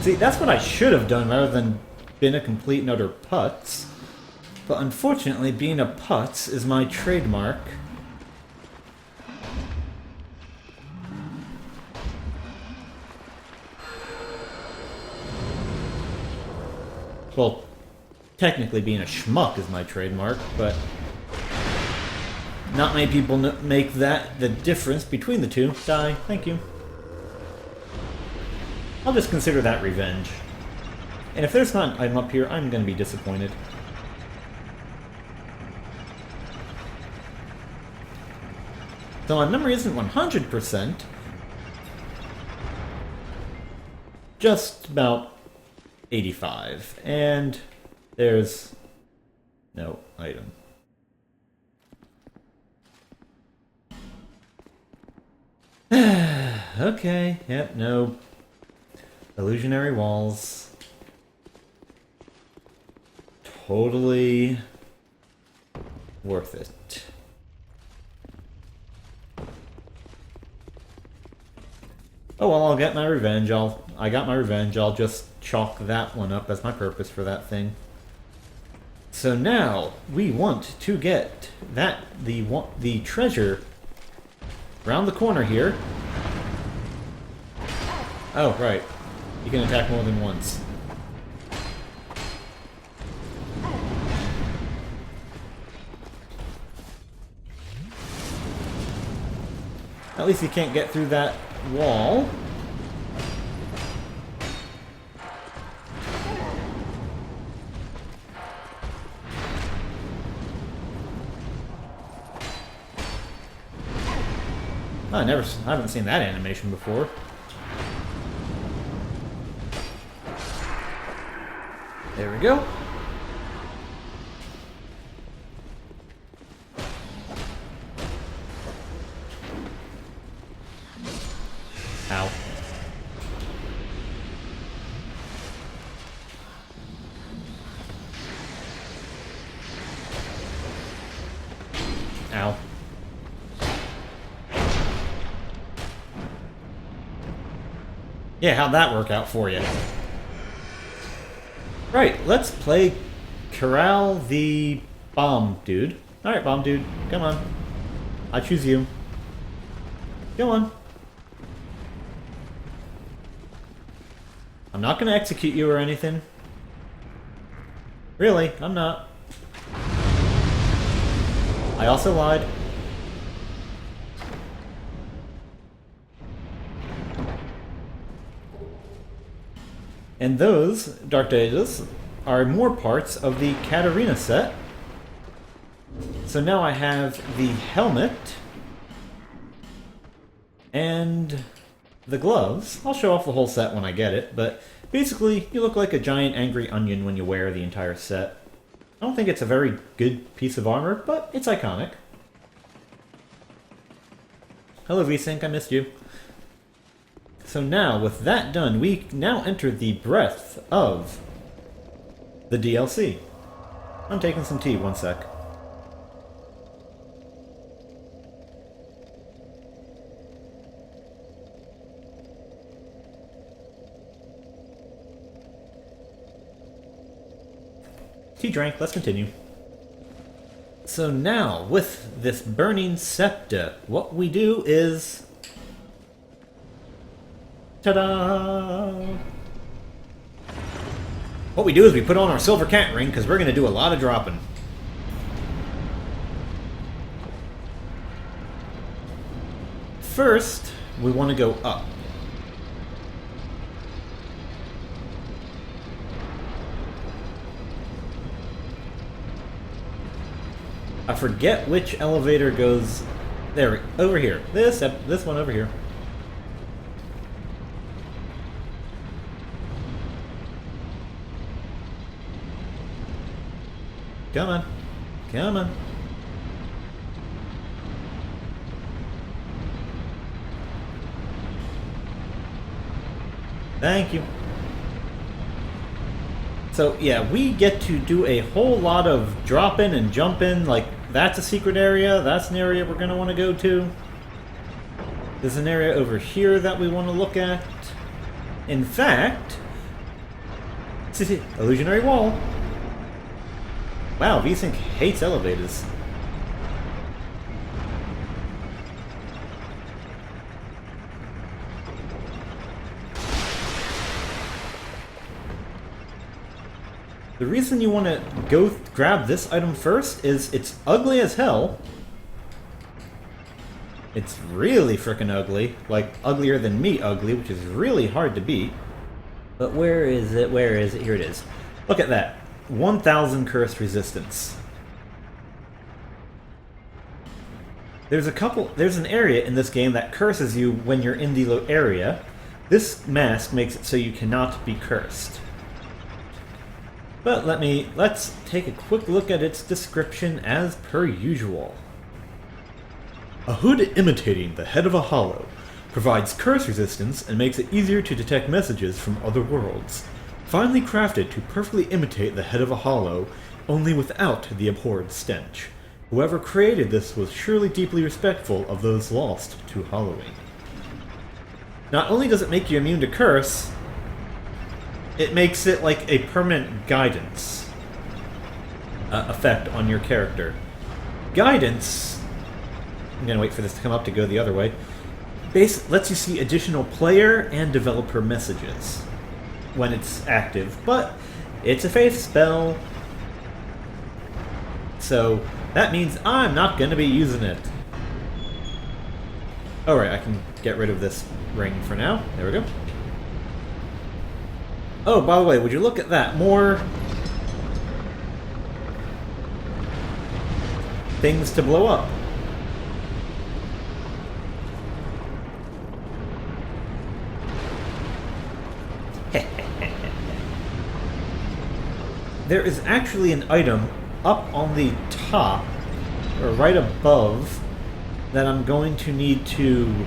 See, that's what I should have done rather than been a complete and utter putz. But unfortunately, being a putz is my trademark. Well, technically being a schmuck is my trademark, but not many people make that the difference between the two. Die. Thank you. I'll just consider that revenge. And if there's not an item up here, I'm going to be disappointed. So my memory isn't 100%. just about 85. And there's no item. Okay, yep, no. Illusionary walls. Totally worth it. Oh well, I'll get my revenge. I got my revenge. I'll just chalk that one up as my purpose for that thing. So now we want to get the treasure around the corner here. Oh right, you can attack more than once. At least you can't get through that wall. Oh, I haven't seen that animation before. There we go. Ow. Ow. Yeah, how'd that work out for you? Right, let's play Corral the Bomb Dude. Alright, Bomb Dude, come on. I choose you. Go on. I'm not gonna execute you or anything. Really, I'm not. I also lied. And those Dark Days are more parts of the Katarina set. So now I have the helmet and the gloves. I'll show off the whole set when I get it, but basically you look like a giant angry onion when you wear the entire set. I don't think it's a very good piece of armor, but it's iconic. Hello VSync, I missed you. So now, with that done, we now enter the breadth of the DLC. I'm taking some tea, one sec. Tea drank, let's continue. So now, with this Burning Septa, what we do is... Ta-da! What we do is we put on our silver cat ring, because we're going to do a lot of dropping. First, we want to go up. I forget which elevator goes... There, over here. This one over here. Come on. Come on. Thank you. So, yeah, we get to do a whole lot of drop-in and jump-in. Like, that's a secret area. That's an area we're going to want to go to. There's an area over here that we want to look at. In fact... Illusionary wall. Wow, VSync hates elevators. The reason you want to go grab this item first is it's ugly as hell. It's really frickin' ugly. Like, uglier than me ugly, which is really hard to beat. But where is it? Where is it? Here it is. Look at that. 1,000 cursed resistance. There's an area in this game that curses you when you're in the area, This mask makes it so you cannot be cursed. But let's take a quick look at its description as per usual. A hood imitating the head of a hollow provides curse resistance and makes it easier to detect messages from other worlds. Finely crafted to perfectly imitate the head of a hollow, only without the abhorred stench. Whoever created this was surely deeply respectful of those lost to hollowing. Not only does it make you immune to curse, it makes it like a permanent guidance effect on your character. Guidance, I'm gonna wait for this to come up to go the other way, lets you see additional player and developer messages when it's active, but it's a faith spell, so that means I'm not gonna be using it. Alright, I can get rid of this ring for now. There we go. Oh, by the way, would you look at that? More things to blow up. There is actually an item up on the top, or right above, that I'm going to need to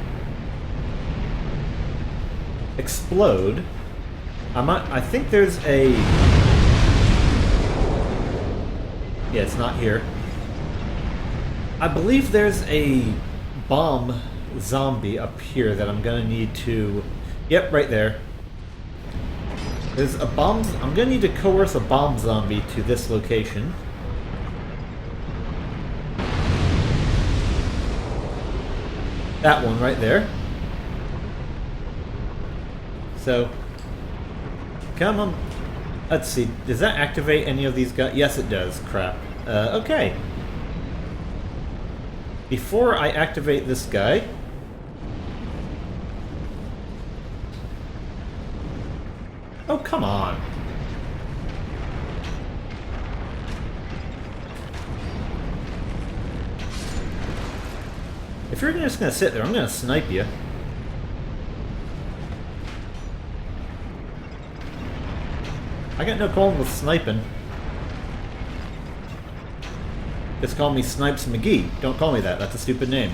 explode. I think there's a... Yeah, it's not here. I believe there's a bomb zombie up here that I'm gonna need to... Yep, right there. There's a bomb... I'm gonna need to coerce a bomb zombie to this location. That one right there. So... Come on. Let's see. Does that activate any of these guys? Yes, it does. Crap. Okay. Before I activate this guy... Oh, come on. If you're just gonna sit there, I'm gonna snipe you. I got no problem with sniping. Just call me Snipes McGee. Don't call me that. That's a stupid name.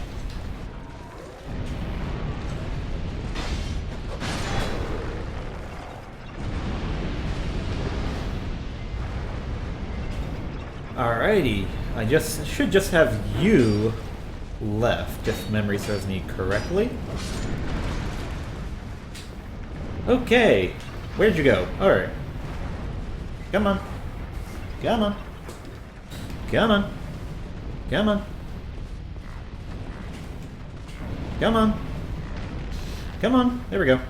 Alrighty. I should just have you left, if memory serves me correctly. Okay. Where'd you go? Alright. Come on. Come on. Come on. Come on. Come on. Come on. There we go.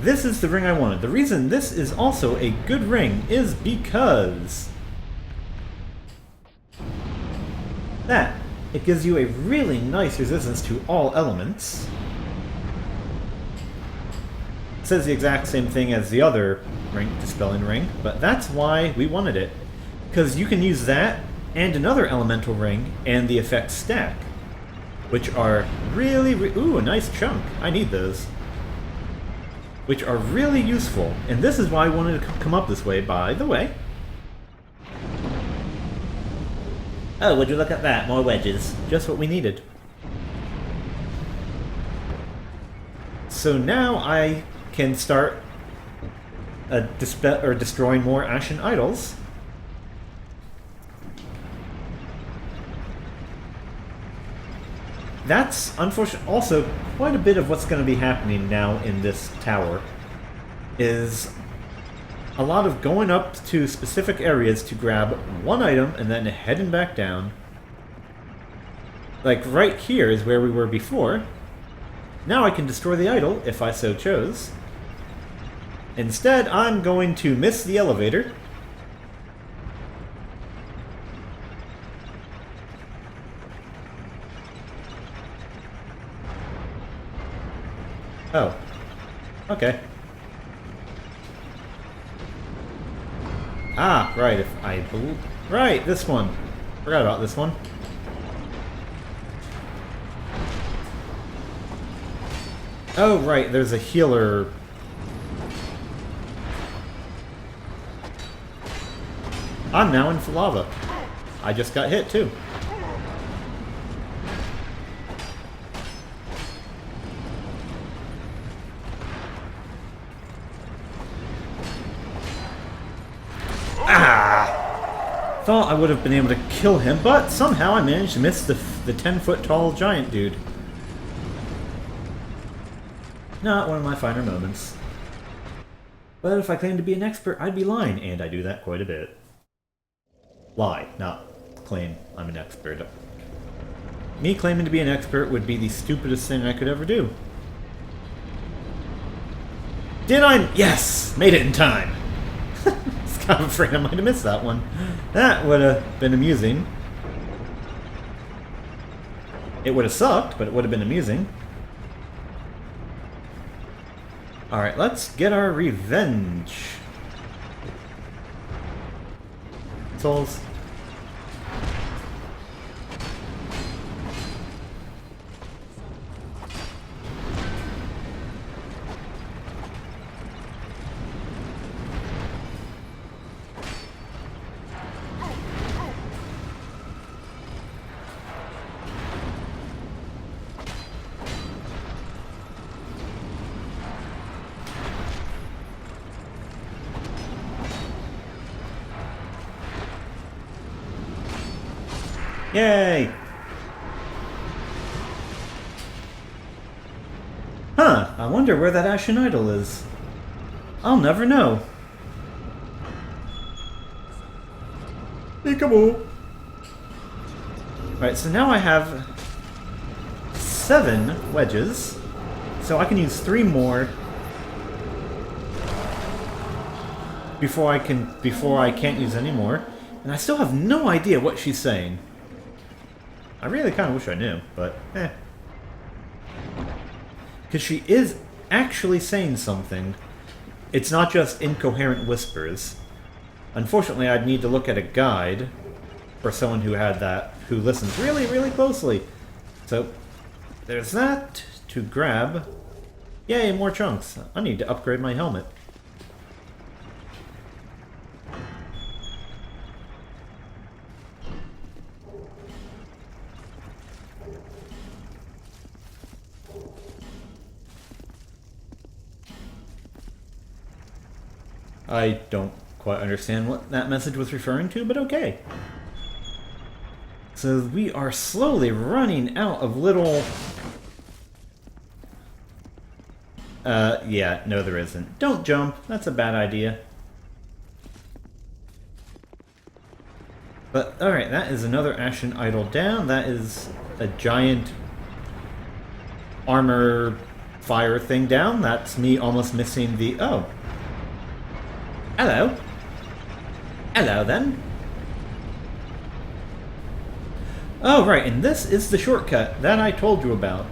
This is the ring I wanted. The reason this is also a good ring is because... that. It gives you a really nice resistance to all elements. It says the exact same thing as the other ring, Dispelling Ring, but that's why we wanted it. Because you can use that and another elemental ring and the effects stack, which are really... ooh, a nice chunk. I need those. Which are really useful, and this is why I wanted to come up this way, by the way. Oh, would you look at that? More wedges. Just what we needed. So now I can start destroying more Ashen Idols. That's, unfortunately, also quite a bit of what's going to be happening now in this tower. Is a lot of going up to specific areas to grab one item and then heading back down. Like right here is where we were before. Now I can destroy the idol if I so chose. Instead, I'm going to miss the elevator. Oh. Okay. Ah, right, if I believe... right, this one. Forgot about this one. Oh, right, there's a healer. I'm now in lava. I just got hit, too. Ah! Thought I would have been able to kill him, but somehow I managed to miss the 10-foot tall giant dude. Not one of my finer moments. But if I claimed to be an expert, I'd be lying, and I do that quite a bit. Lie, not claim I'm an expert. Me claiming to be an expert would be the stupidest thing I could ever do. Did I? Yes! Made it in time! I was kind of afraid I might have missed that one. That would have been amusing. It would have sucked, but it would have been amusing. Alright, let's get our revenge. Souls. Yay! Huh, I wonder where that Ashen Idol is. I'll never know. Peekaboo! Right, so now I have 7 wedges, so I can use 3 more before I can't use any more, and I still have no idea what she's saying. I really kind of wish I knew, but eh. Because she is actually saying something. It's not just incoherent whispers. Unfortunately, I'd need to look at a guide for someone who listens really, really closely. So, there's that to grab. Yay, more chunks. I need to upgrade my helmet. I don't quite understand what that message was referring to, but okay. So we are slowly running out of little... yeah, no there isn't. Don't jump, that's a bad idea. But, alright, that is another Ashen Idol down. That is a giant armor fire thing down. That's me almost missing the... Oh. Hello. Hello, then. Oh, right, and this is the shortcut that I told you about.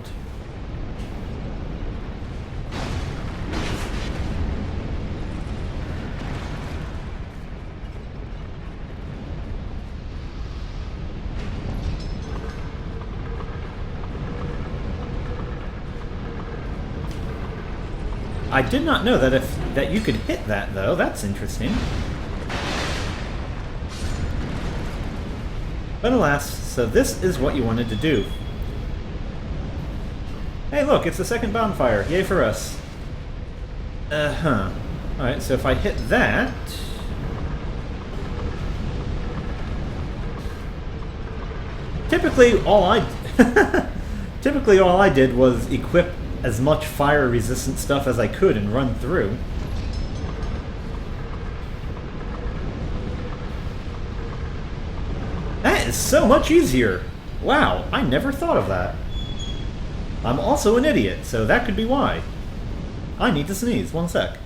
I did not know that you could hit that, though. That's interesting. But alas, so this is what you wanted to do. Hey, look, it's the second bonfire. Yay for us. Alright, so if I hit that... Typically, all I did was equip as much fire-resistant stuff as I could and run through. That is so much easier! Wow, I never thought of that. I'm also an idiot, so that could be why. I need to sneeze. One sec.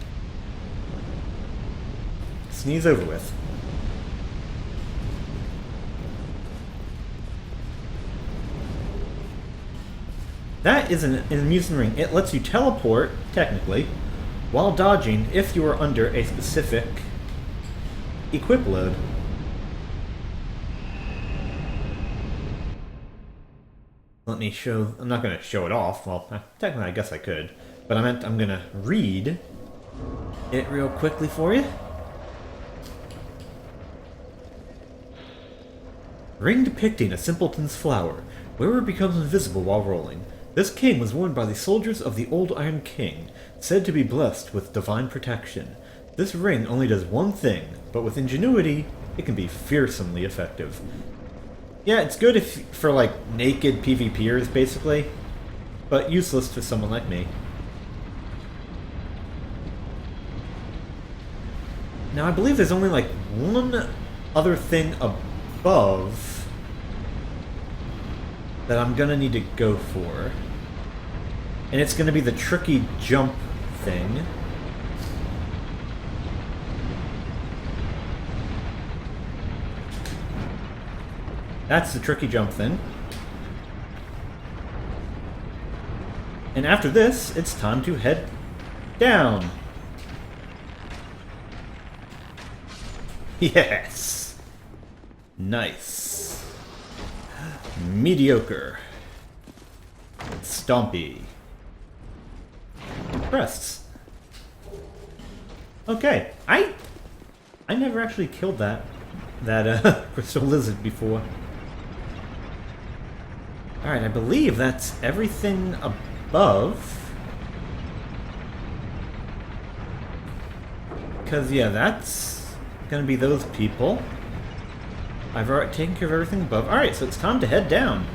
Sneeze over with. That is an amusing ring. It lets you teleport, technically, while dodging if you are under a specific equip load. Let me show... I'm not going to show it off. Well, technically I guess I could. But I'm going to read it real quickly for you. Ring depicting a simpleton's flower. Wearer becomes invisible while rolling. This king was worn by the soldiers of the Old Iron King, said to be blessed with divine protection. This ring only does one thing, but with ingenuity, it can be fearsomely effective. Yeah, it's good if for like naked PvPers, basically, but useless to someone like me. Now, I believe there's only like one other thing above that I'm gonna need to go for. And it's gonna be the tricky jump thing. That's the tricky jump thing. And after this, it's time to head down. Yes! Nice. Mediocre. Stompy. Breasts. Okay, I never actually killed that crystal lizard before. Alright, I believe that's everything above. Because, yeah, that's gonna be those people. I've already taken care of everything above. Alright, so it's time to head down.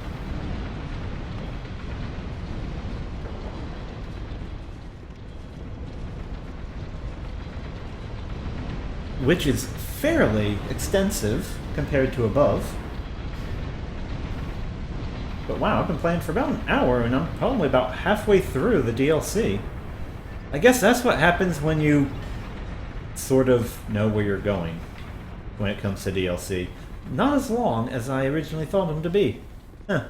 Which is fairly extensive compared to above. But wow, I've been playing for about an hour and I'm probably about halfway through the DLC. I guess that's what happens when you sort of know where you're going when it comes to DLC. Not as long as I originally thought them to be. Huh.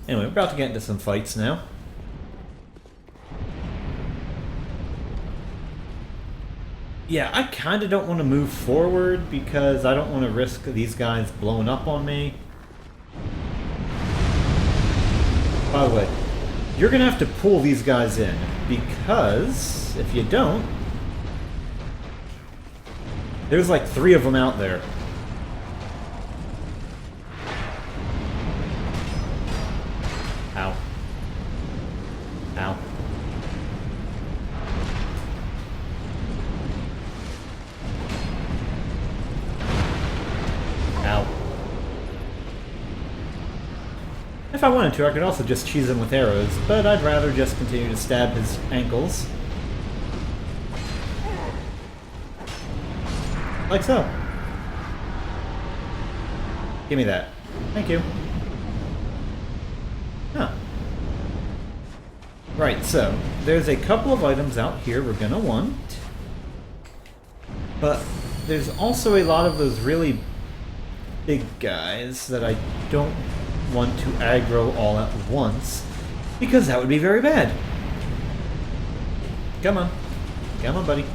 Anyway, we're about to get into some fights now. Yeah, I kind of don't want to move forward because I don't want to risk these guys blowing up on me. By the way, you're going to have to pull these guys in, because if you don't, there's like 3 of them out there. Ow. Ow. Ow. If I wanted to, I could also just cheese him with arrows, but I'd rather just continue to stab his ankles. Like so. Give me that. Thank you. Huh. Right, so, there's a couple of items out here we're gonna want. But there's also a lot of those really big guys that I don't want to aggro all at once, because that would be very bad. Come on. Come on, buddy.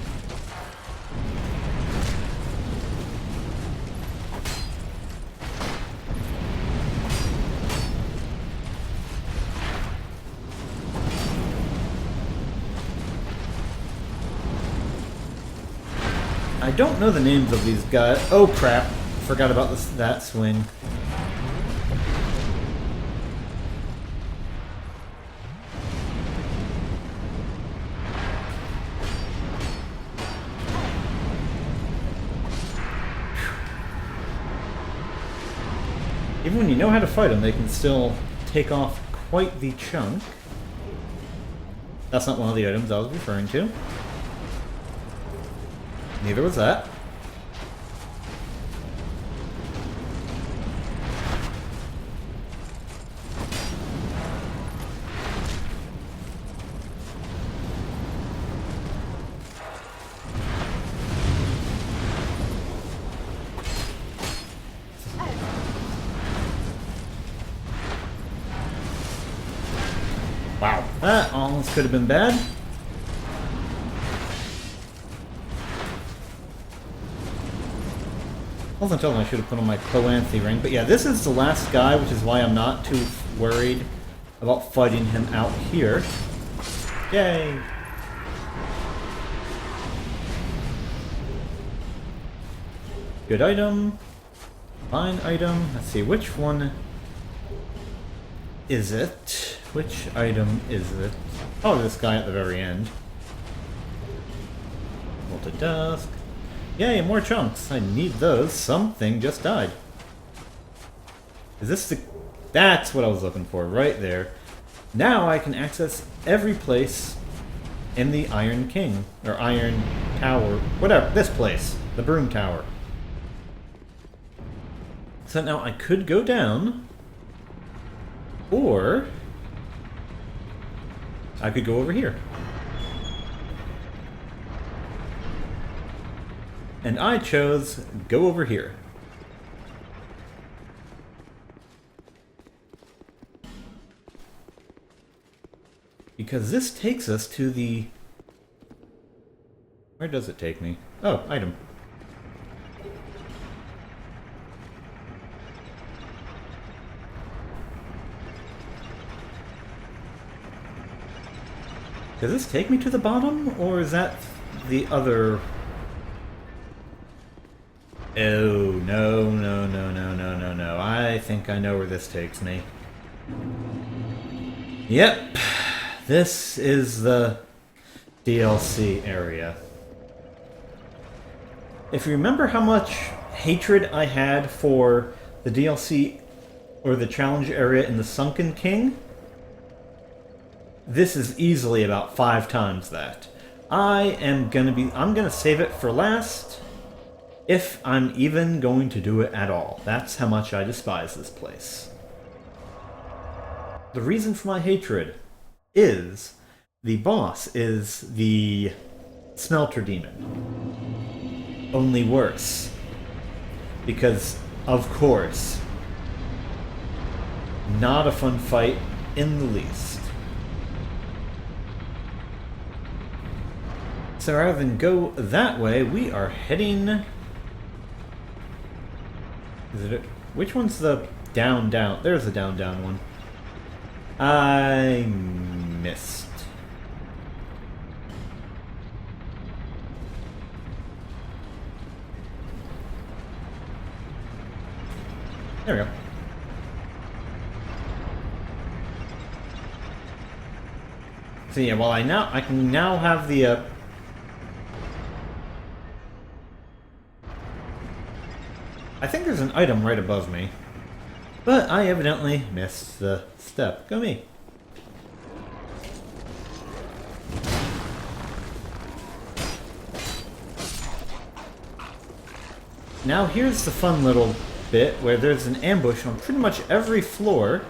I don't know the names of these guys. Oh crap. Forgot about this, that swing. Even when you know how to fight them, they can still take off quite the chunk. That's not one of the items I was referring to. Neither was that. Wow, that almost could have been bad. wasn't telling I should have put on my Cloanthe ring, but yeah, this is the last guy, which is why I'm not too worried about fighting him out here. Yay! Good item. Fine item. Let's see, which one is it? Which item is it? Oh, this guy at the very end. Molten Dusk. Yay, more chunks. I need those. Something just died. Is this the... That's what I was looking for, right there. Now I can access every place in the Iron King. Or Iron Tower. Whatever. This place. The Broom Tower. So now I could go down. Or... I could go over here. And I chose go over here. Because this takes us to the... Where does it take me? Oh, item. Does this take me to the bottom, or is that the other... Oh, no, no, no, no, no, no, no. I think I know where this takes me. Yep. This is the DLC area. If you remember how much hatred I had for the DLC or the challenge area in the Sunken King, this is easily about 5 times that. I'm gonna save it for last, if I'm even going to do it at all. That's how much I despise this place. The reason for my hatred is the boss is the Smelter Demon. Only worse. Because, of course, not a fun fight in the least. So rather than go that way, we are heading... Is it... Which one's the down? There's the down one. I missed. There we go. So yeah, well I can now have the I think there's an item right above me. But I evidently missed the step. Go me. Now here's the fun little bit where there's an ambush on pretty much every floor.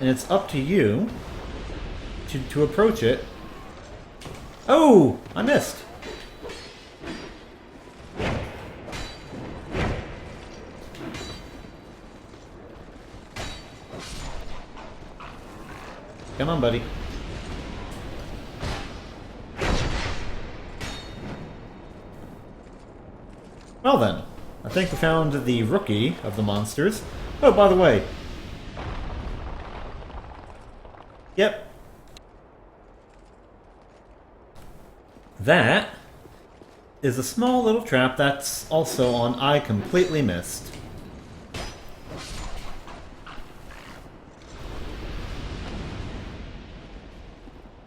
And it's up to you to approach it. Oh! I missed. Come on, buddy. Well then, I think we found the rookie of the monsters. Oh, by the way. Yep. That is a small little trap that's also on I completely missed.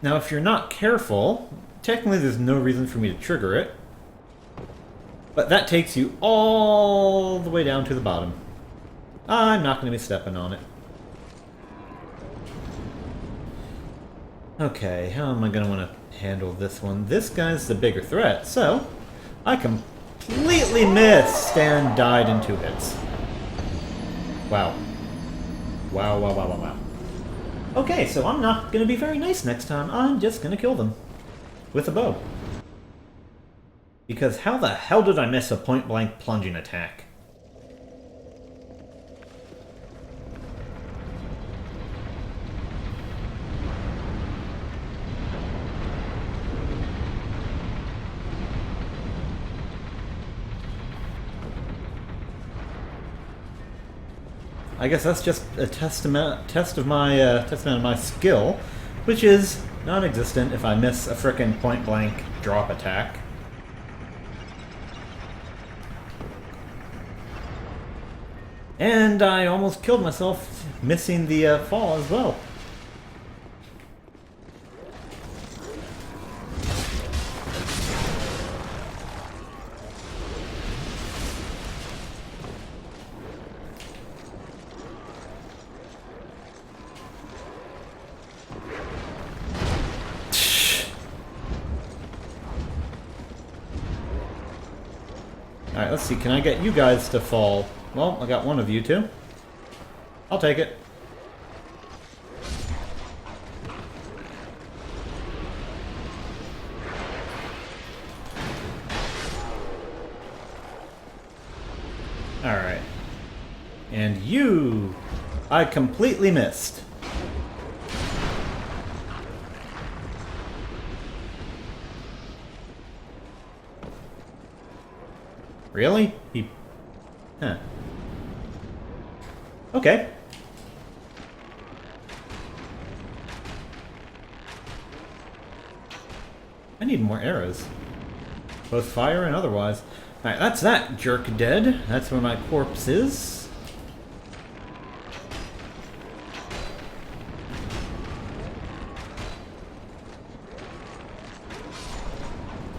Now, if you're not careful, technically there's no reason for me to trigger it. But that takes you all the way down to the bottom. I'm not going to be stepping on it. Okay, how am I going to want to handle this one? This guy's the bigger threat, so I completely missed and died in 2 hits. Wow. Wow, wow, wow, wow, wow. Okay, so I'm not going to be very nice next time. I'm just going to kill them. With a bow. Because how the hell did I miss a point-blank plunging attack? I guess that's just a testament of my skill, which is non-existent if I miss a frickin' point-blank drop attack. And I almost killed myself missing the fall as well. Alright, let's see. Can I get you guys to fall? Well, I got one of you two. I'll take it. Alright. And you... I completely missed. Really? He... Huh. Okay. I need more arrows. Both fire and otherwise. Alright, that's that jerk dead. That's where my corpse is.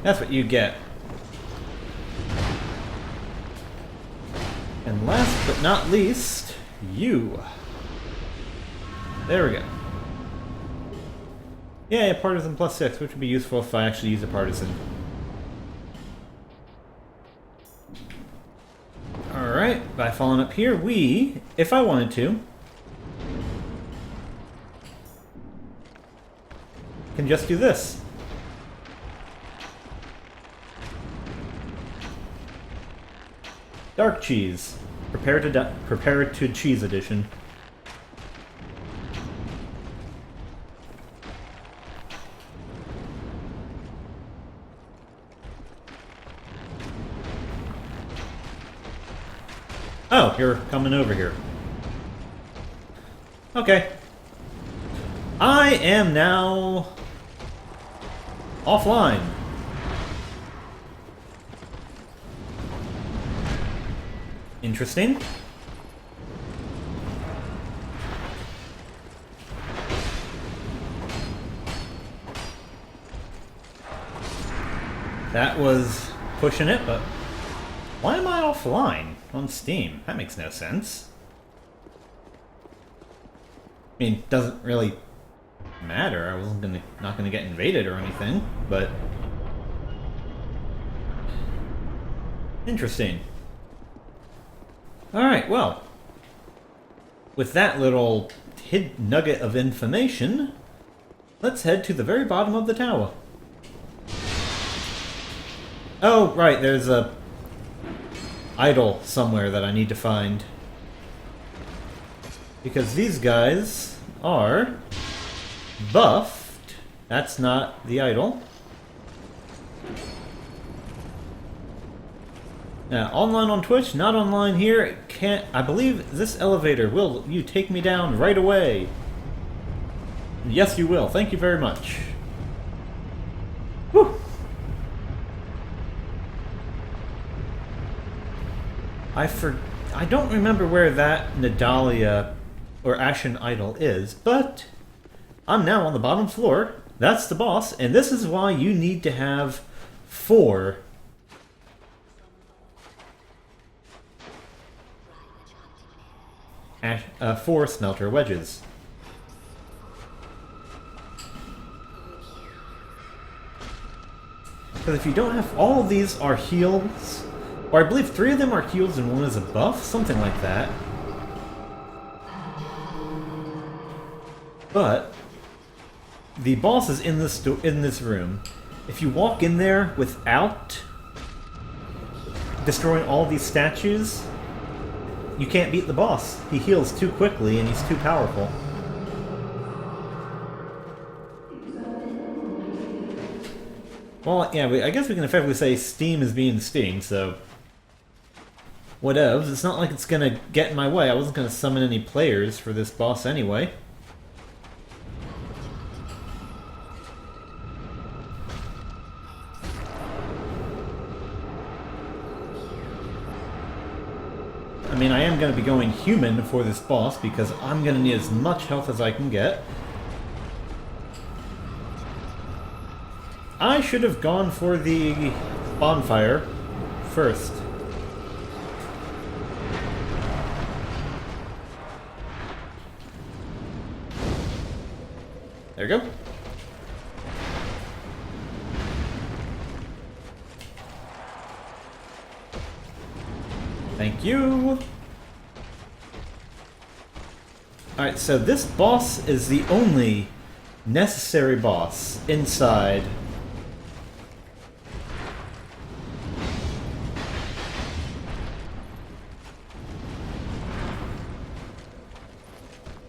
That's what you get. And last but not least, you. There we go. Yeah, partisan +6, which would be useful if I actually use a partisan. Alright, by falling up here, we, if I wanted to, can just do this. Dark cheese. Prepare to cheese edition. Oh, you're coming over here. Okay. I am now offline. Interesting. That was pushing it, but why am I offline on Steam? That makes no sense. I mean, it doesn't really matter. I wasn't not gonna get invaded or anything, but interesting. Alright, well, with that little hidden nugget of information, let's head to the very bottom of the tower. Oh, right, there's a idol somewhere that I need to find. Because these guys are buffed. That's not the idol. Now, online on Twitch, not online here. Can't. I believe this elevator will you take me down right away. Yes, you will. Thank you very much. Whew. I don't remember where that Nadalia or Ashen Idol is, but I'm now on the bottom floor. That's the boss, and this is why you need to have 4 4 smelter wedges. Because if you don't have all of these are heals, or I believe 3 of them are heals and 1 is a buff, something like that. But the boss is in this room. If you walk in there without destroying all these statues, you can't beat the boss. He heals too quickly and he's too powerful. Well, yeah, I guess we can effectively say Steam is being Steam, so Whatevs, it's not like it's gonna get in my way. I wasn't gonna summon any players for this boss anyway. I mean, I am going to be going human for this boss because I'm going to need as much health as I can get. I should have gone for the bonfire first. There we go. Thank you! Alright, so this boss is the only necessary boss inside.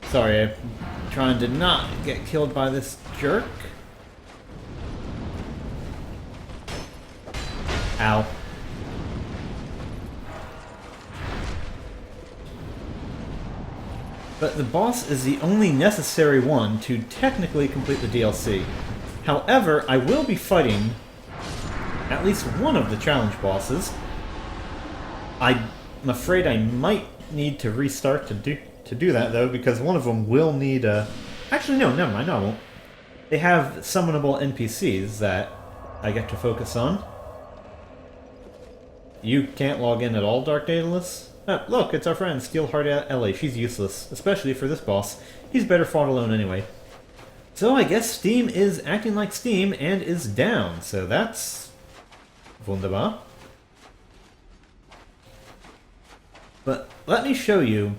Sorry, I'm trying to not get killed by this jerk. Ow. But the boss is the only necessary one to technically complete the DLC. However, I will be fighting at least one of the challenge bosses. I'm afraid I might need to restart to do that, though, because one of them will need a... Actually, no, never mind, no, I won't. They have summonable NPCs that I get to focus on. You can't log in at all, Dark Daedalus? Look, it's our friend, Steelheart Ellie. She's useless, especially for this boss. He's better fought alone anyway. So I guess Steam is acting like Steam and is down, so that's... wunderbar. But let me show you...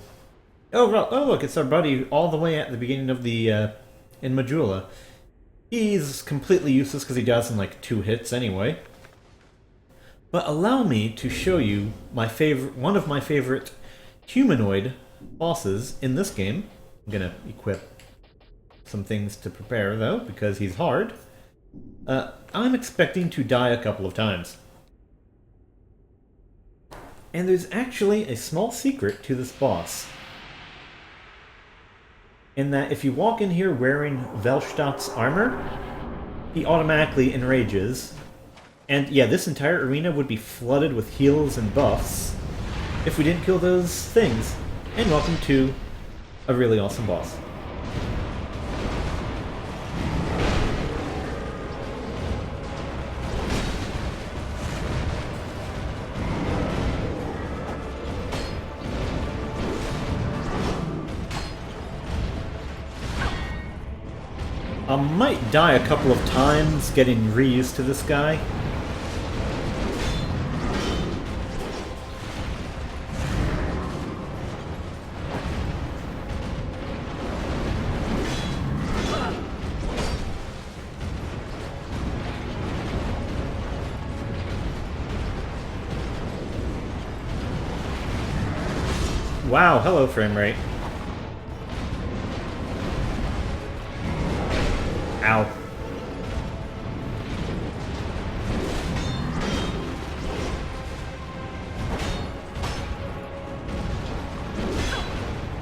Oh, look, it's our buddy all the way at the beginning of the, in Majula. He's completely useless because he dies in like 2 hits anyway. But allow me to show you one of my favorite humanoid bosses in this game. I'm gonna equip some things to prepare, though, because he's hard. I'm expecting to die a couple of times. And there's actually a small secret to this boss. In that if you walk in here wearing Velstadt's armor, he automatically enrages. And yeah, this entire arena would be flooded with heals and buffs if we didn't kill those things. And welcome to a really awesome boss. I might die a couple of times getting reused to this guy. Wow, hello frame rate. Ow.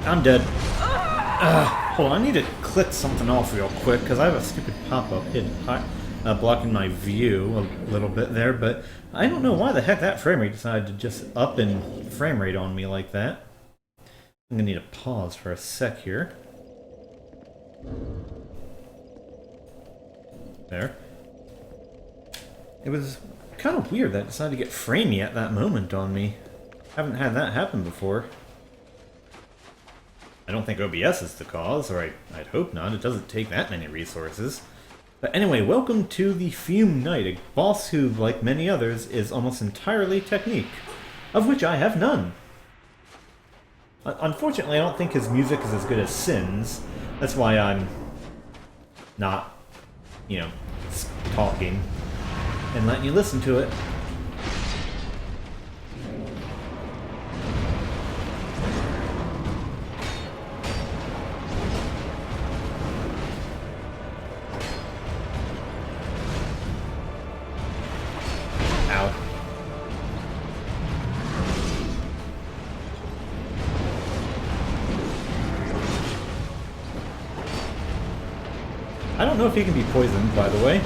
I'm dead. Hold on, I need to click something off real quick, because I have a stupid pop-up hidden, blocking my view a little bit there, but I don't know why the heck that frame rate decided to just up in frame rate on me like that. I'm gonna need to pause for a sec here. There. It was kind of weird that it decided to get framey at that moment on me. Haven't had that happen before. I don't think OBS is the cause, or I'd hope not. It doesn't take that many resources. But anyway, welcome to the Fume Knight, a boss who, like many others, is almost entirely technique, of which I have none. Unfortunately, I don't think his music is as good as Sin's. That's why I'm not, you know, talking and letting you listen to it. Ow. I don't know if he can be poisoned, by the way.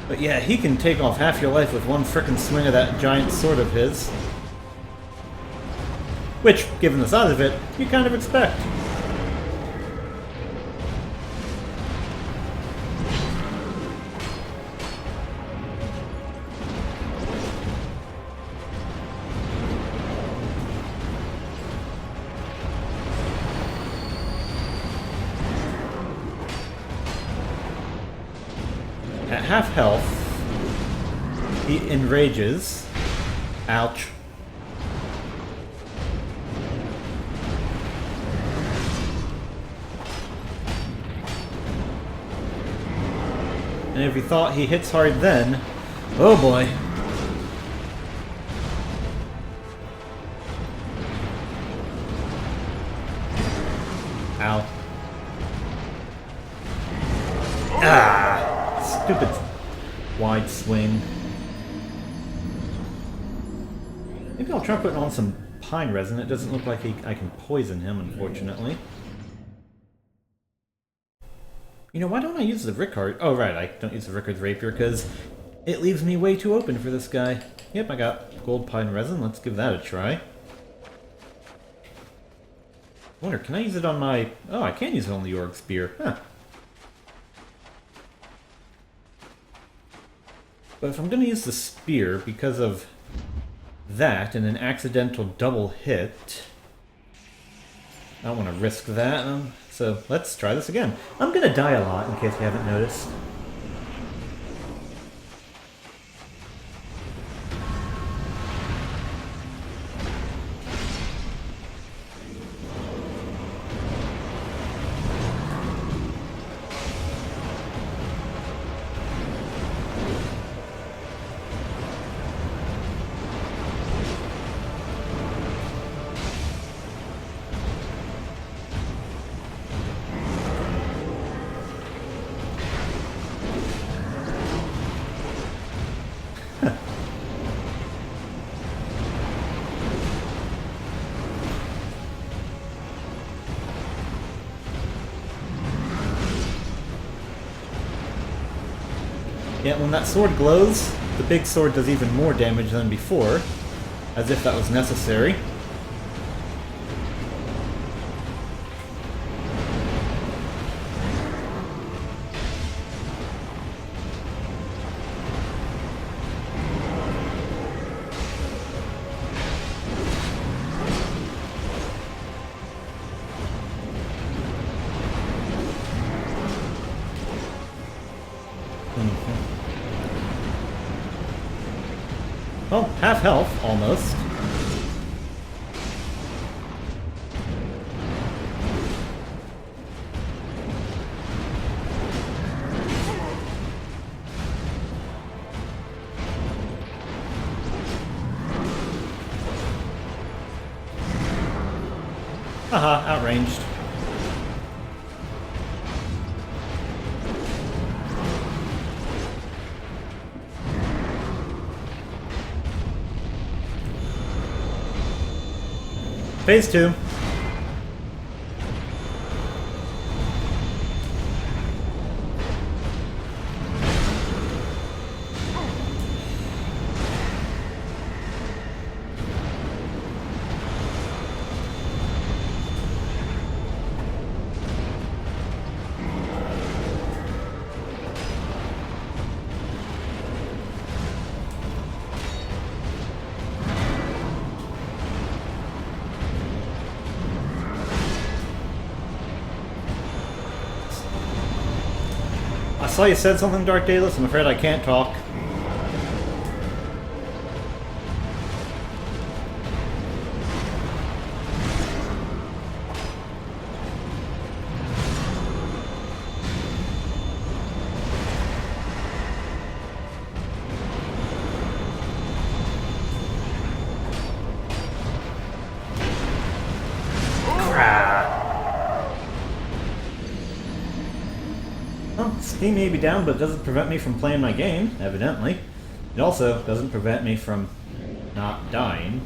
But yeah, he can take off half your life with one frickin' swing of that giant sword of his. Which, given the size of it, you kind of expect. At half health, he enrages. Ouch. And if you thought he hits hard then, oh boy. Ow. Ah! Stupid wide swing. Maybe I'll try putting on some pine resin. It doesn't look like I can poison him, unfortunately. You know, why don't I use the Rickard? Oh, right, I don't use the Rickard's Rapier because it leaves me way too open for this guy. Yep, I got gold pine resin. Let's give that a try. Wonder, can I use it on my... Oh, I can use it on the Org Spear. Huh. But if I'm going to use the spear because of that and an accidental double hit, I don't want to risk that. So let's try this again. I'm going to die a lot in case you haven't noticed. Yeah, when that sword glows, the big sword does even more damage than before, as if that was necessary. Oh, half health, almost. Haha, outranged. Phase 2. I saw you said something, Dark Daedalus. I'm afraid I can't talk. Steam may be down, but it doesn't prevent me from playing my game, evidently. It also doesn't prevent me from not dying,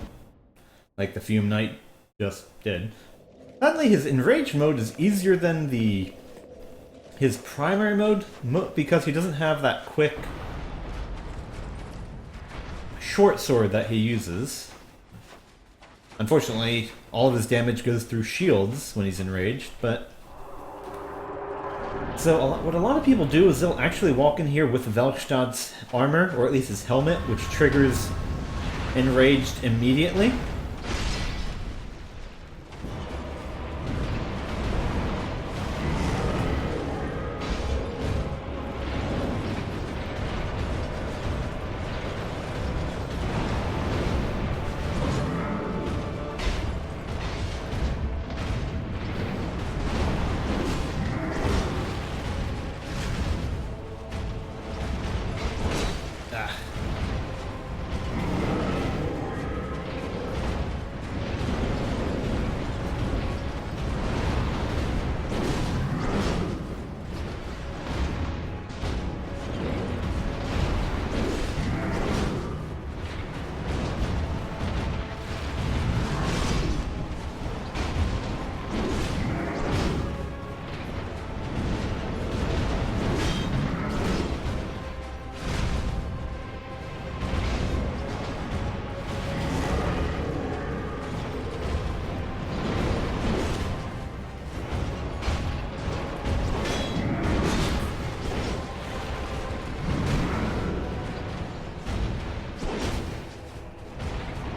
like the Fume Knight just did. Sadly, his Enraged mode is easier than his primary mode, because he doesn't have that quick short sword that he uses. Unfortunately, all of his damage goes through shields when he's enraged, but... So, what a lot of people do is they'll actually walk in here with Velkstadt's armor, or at least his helmet, which triggers enraged immediately.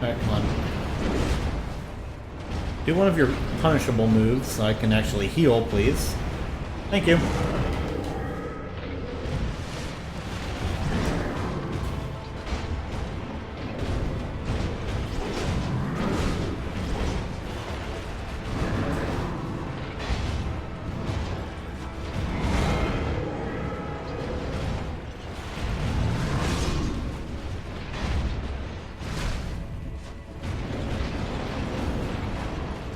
Alright, come on. Do one of your punishable moves so I can actually heal, please. Thank you.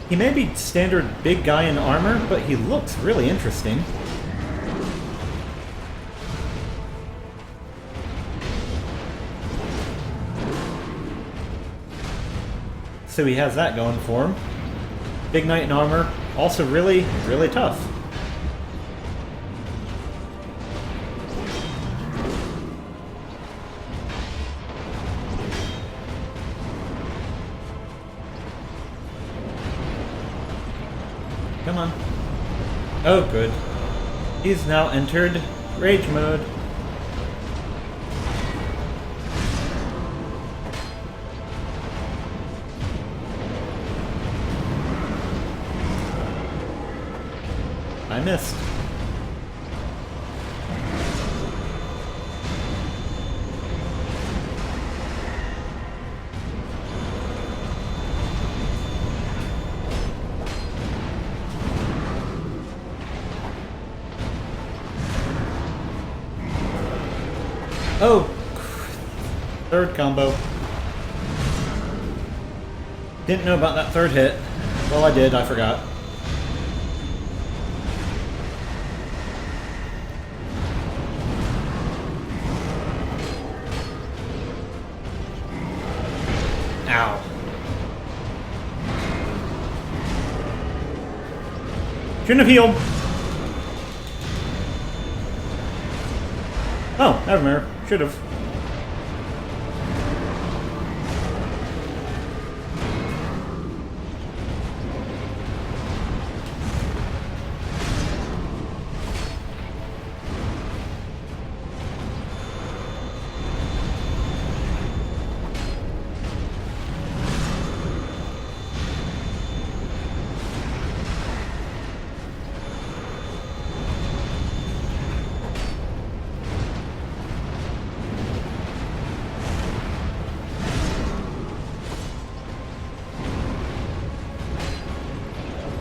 He may be standard big guy in armor, but he looks really interesting. So he has that going for him. Big knight in armor, also really, really tough. Come on. Oh, good. He's now entered rage mode. I missed. Oh! Third combo. Didn't know about that third hit. Well, I did, I forgot. Ow. Shouldn't have healed. Oh, never mind. Should have.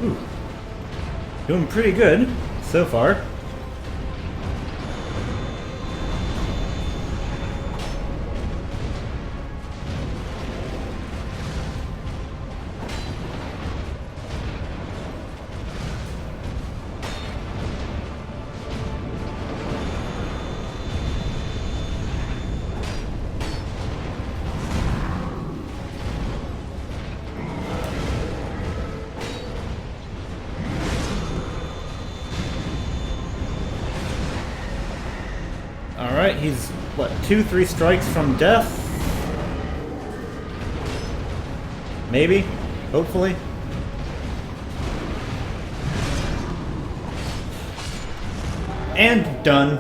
Ooh. Doing pretty good so far. Alright, he's, what, 2-3 strikes from death? Maybe? Hopefully? And done.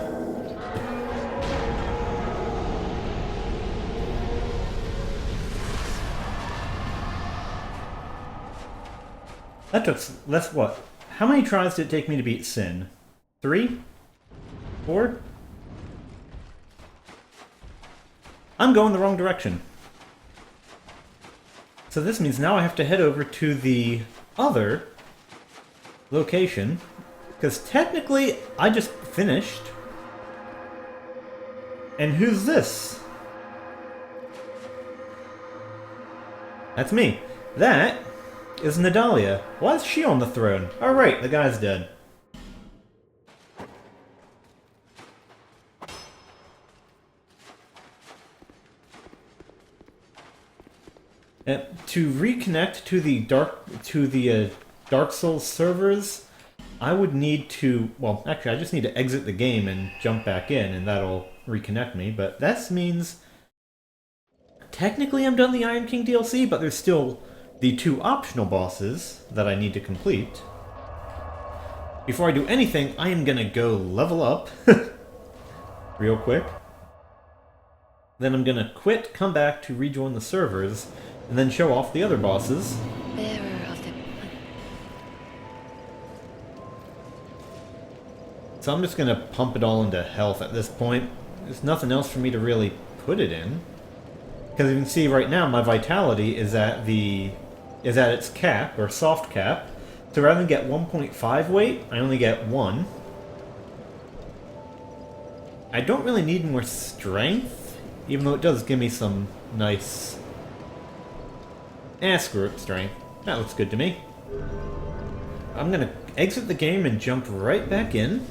That's what? How many tries did it take me to beat Sin? 3? 4? I'm going the wrong direction. So this means now I have to head over to the other location, because technically I just finished. And who's this? That's me. That is Nadalia. Why is she on the throne? Oh right, the guy's dead. To reconnect to the Dark Souls servers, I would need to, well, actually I just need to exit the game and jump back in, and that'll reconnect me, but that means technically I'm done the Iron King DLC, but there's still the 2 optional bosses that I need to complete. Before I do anything, I am gonna go level up real quick. Then I'm gonna quit, come back to rejoin the servers, and then show off the other bosses. Bearer of the... So I'm just gonna pump it all into health at this point. There's nothing else for me to really put it in. Because you can see right now my vitality is at its cap, or soft cap. So rather than get 1.5 weight, I only get 1. I don't really need more strength, even though it does give me some nice... screw it, strength. That looks good to me. I'm gonna exit the game and jump right back in.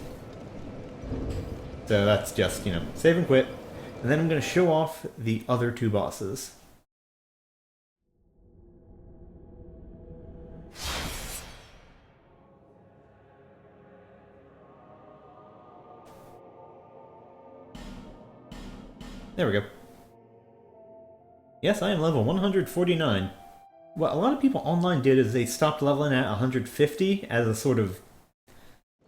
So that's just, save and quit. And then I'm gonna show off the other 2 bosses. There we go. Yes, I am level 149. What a lot of people online did is they stopped leveling at 150 as a sort of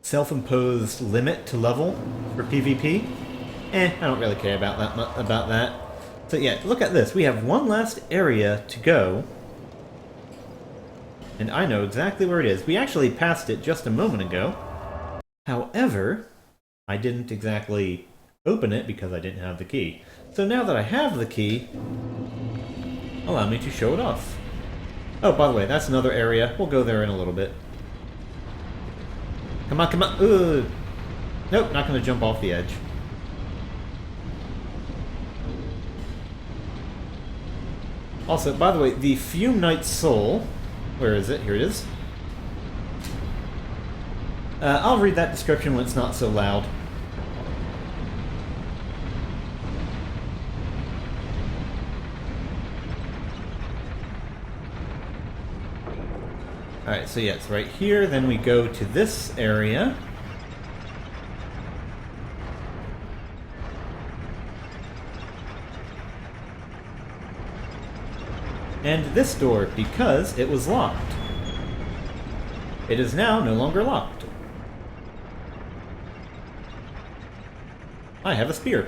self-imposed limit to level for PvP. I don't really care about that. So yeah, look at this. We have one last area to go. And I know exactly where it is. We actually passed it just a moment ago. However, I didn't exactly open it because I didn't have the key. So now that I have the key, allow me to show it off. Oh, by the way, that's another area. We'll go there in a little bit. Come on, come on. Ugh. Nope, not going to jump off the edge. Also, by the way, the Fume Knight Soul... Where is it? Here it is. I'll read that description when it's not so loud. Alright, so yeah, it's right here, then we go to this area. And this door, because it was locked. It is now no longer locked. I have a spear.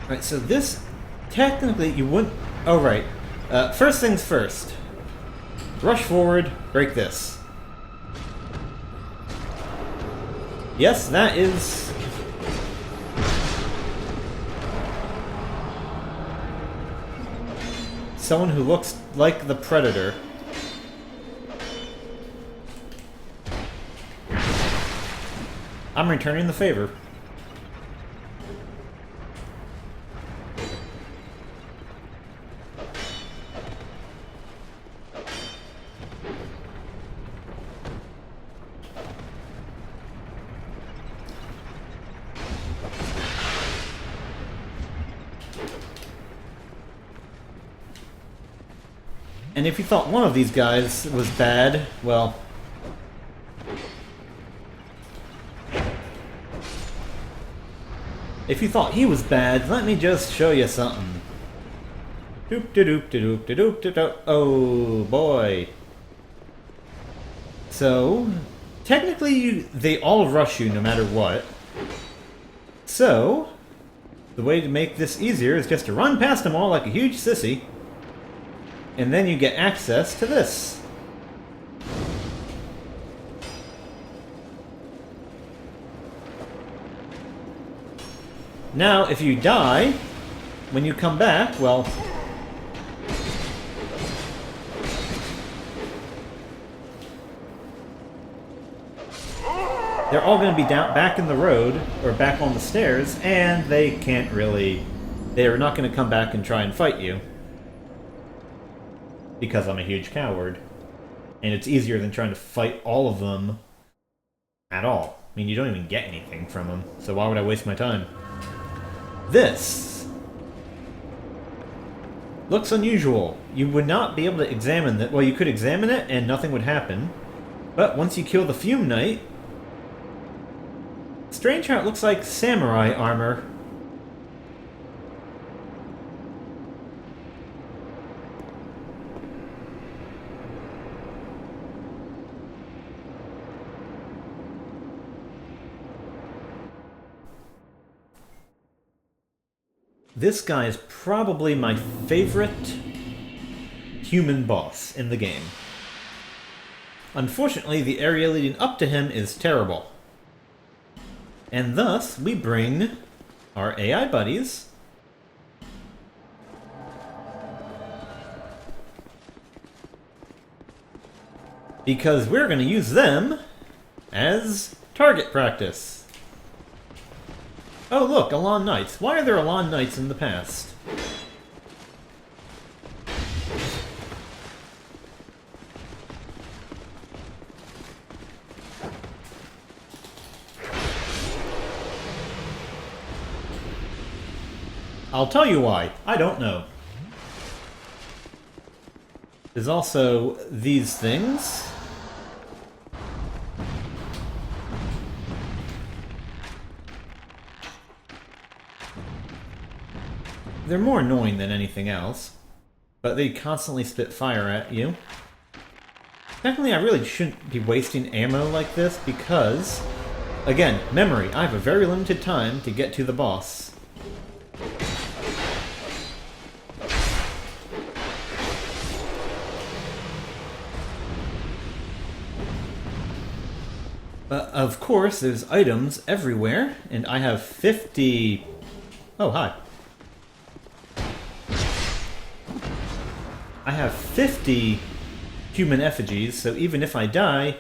Right, so this, technically, you wouldn't... Oh, right. First things first. Rush forward, break this. Yes, that is... someone who looks like the Predator. I'm returning the favor. And if you thought one of these guys was bad, well... if you thought he was bad, let me just show you something. Doop-de-doop-de-doop-de-doop-de-doop. Oh, boy. So, technically, they all rush you no matter what. So, the way to make this easier is just to run past them all like a huge sissy. And then you get access to this. Now, if you die, when you come back, well... they're all going to be down back in the road, or back on the stairs, and they can't really... they're not going to come back and try and fight you. Because I'm a huge coward. And it's easier than trying to fight all of them at all. I mean, you don't even get anything from them, so why would I waste my time? This looks unusual. You would not be able to examine that. Well, you could examine it and nothing would happen. But once you kill the Fume Knight, strange how it looks like samurai armor. This guy is probably my favorite human boss in the game. Unfortunately, the area leading up to him is terrible. And thus, we bring our AI buddies because we're going to use them as target practice. Oh look, Elan Knights. Why are there Elan Knights in the past? I'll tell you why. I don't know. There's also these things. They're more annoying than anything else, but they constantly spit fire at you. Technically, I really shouldn't be wasting ammo like this because, again, memory. I have a very limited time to get to the boss. But of course, there's items everywhere, and I have 50... Oh, hi. I have 50 human effigies, so even if I die,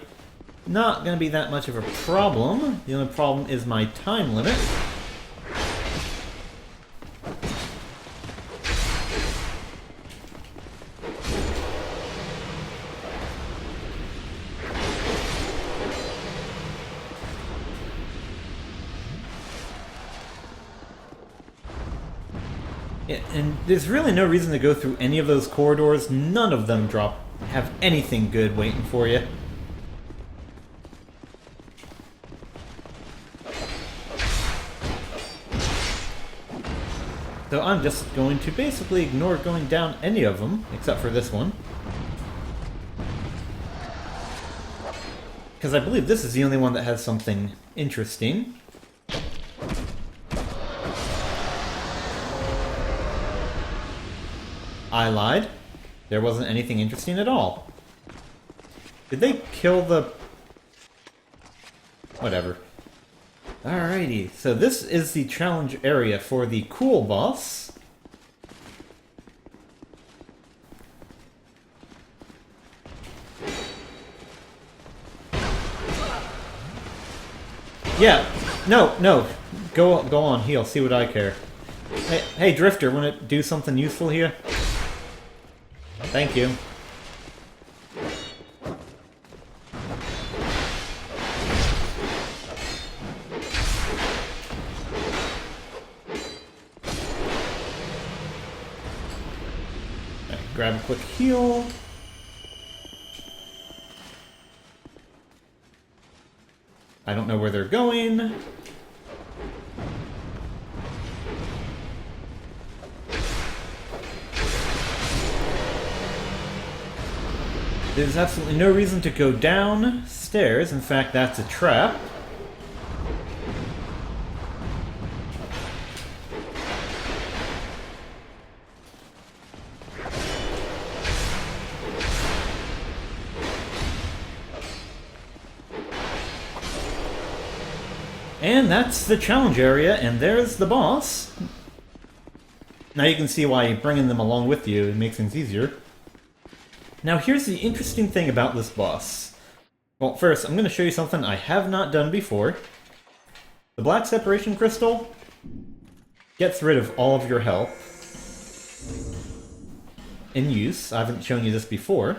not going to be that much of a problem. The only problem is my time limit. Yeah, and there's really no reason to go through any of those corridors. None of them have anything good waiting for you. So I'm just going to basically ignore going down any of them, except for this one. Because I believe this is the only one that has something interesting. I lied. There wasn't anything interesting at all. Did they kill the... Whatever. Alrighty, so this is the challenge area for the cool boss. Yeah, no. Go on, heal, see what I care. Hey, Drifter, wanna do something useful here? Thank you. Grab a quick heal. I don't know where they're going. There's absolutely no reason to go downstairs. In fact, that's a trap. And that's the challenge area, and there's the boss. Now you can see why bringing them along with you makes things easier. Now here's the interesting thing about this boss. Well, first, I'm going to show you something I have not done before. The Black Separation Crystal gets rid of all of your health in use. I haven't shown you this before.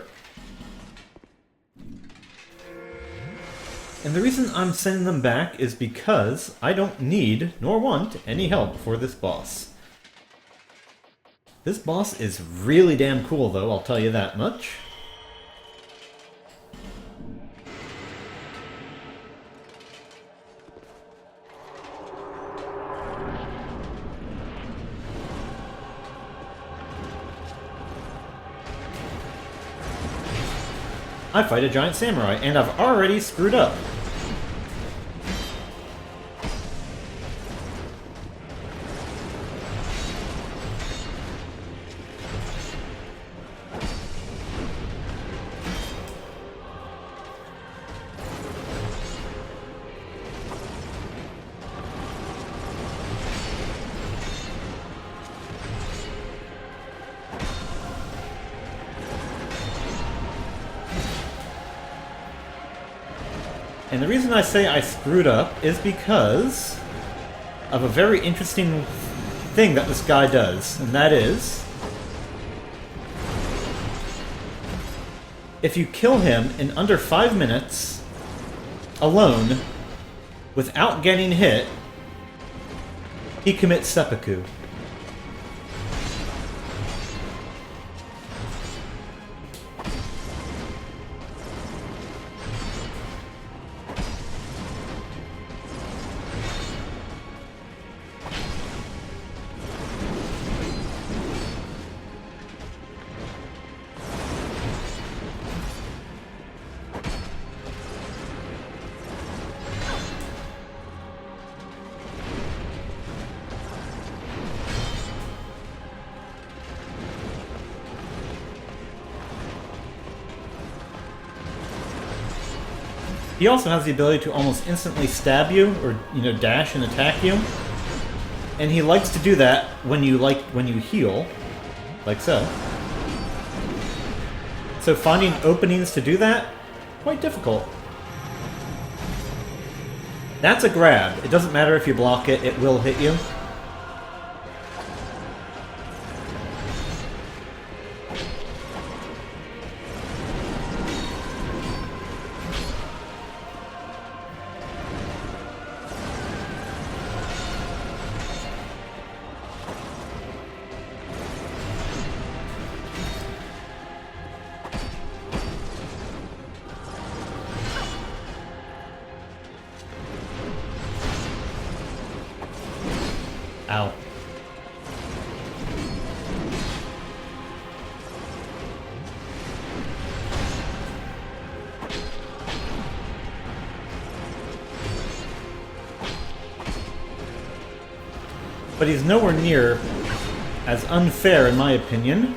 And the reason I'm sending them back is because I don't need, nor want, any help for this boss. This boss is really damn cool, though, I'll tell you that much. I fight a giant samurai, and I've already screwed up. And the reason I say I screwed up is because of a very interesting thing that this guy does, and that is, if you kill him in under 5 minutes, alone, without getting hit, he commits seppuku. He also has the ability to almost instantly stab you, or, dash and attack you. And he likes to do that when you heal, like so. So finding openings to do that, quite difficult. That's a grab. It doesn't matter if you block it, it will hit you. Ow. But he's nowhere near as unfair, in my opinion,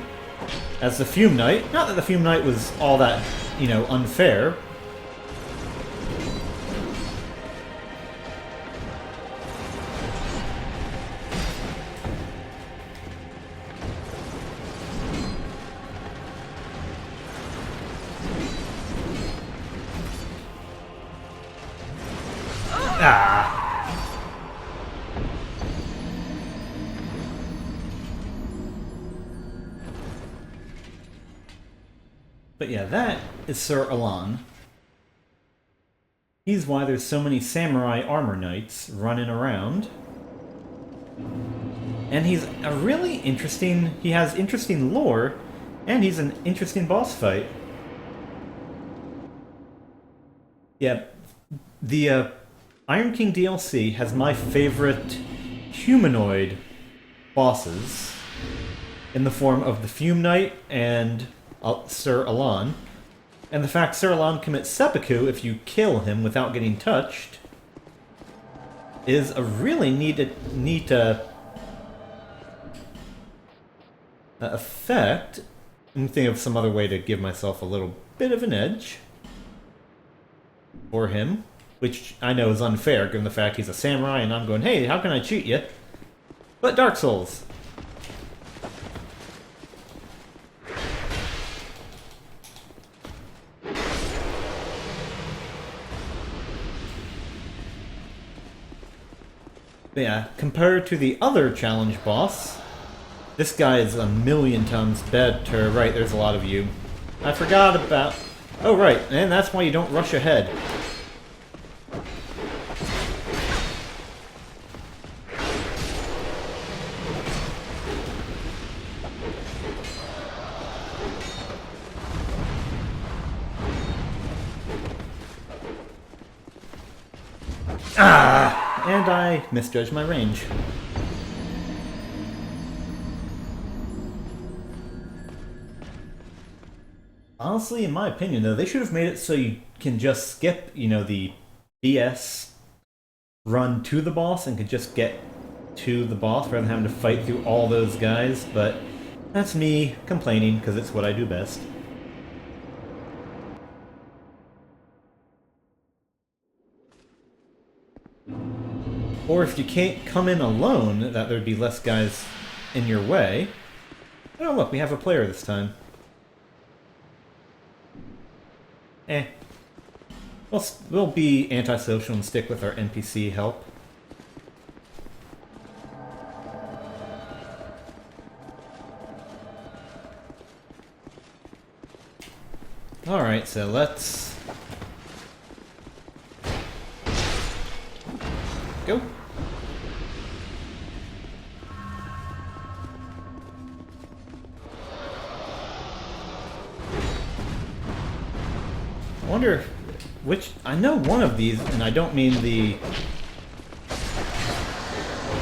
as the Fume Knight. Not that the Fume Knight was all that, unfair. But yeah, that is Sir Alan. He's why there's so many samurai armor knights running around. And he's a really interesting... He has interesting lore, and he's an interesting boss fight. Yeah, the Iron King DLC has my favorite humanoid bosses in the form of the Fume Knight and Sir Alan. And the fact Sir Alan commits seppuku if you kill him without getting touched is a really neat effect. I'm thinking of some other way to give myself a little bit of an edge for him, which I know is unfair given the fact he's a samurai and I'm going, hey, how can I cheat you? But Dark Souls. But yeah, compared to the other challenge boss, this guy is a million times better. Right, there's a lot of you. I forgot about... Oh, right, and that's why you don't rush ahead. Ah! And I misjudged my range. Honestly, in my opinion, though, they should have made it so you can just skip, the BS run to the boss and could just get to the boss rather than having to fight through all those guys, but that's me complaining because it's what I do best. Or if you can't come in alone, that there'd be less guys in your way. Oh, look, we have a player this time. We'll be antisocial and stick with our NPC help. Alright, so let's... go. I wonder which... I know one of these, and I don't mean the...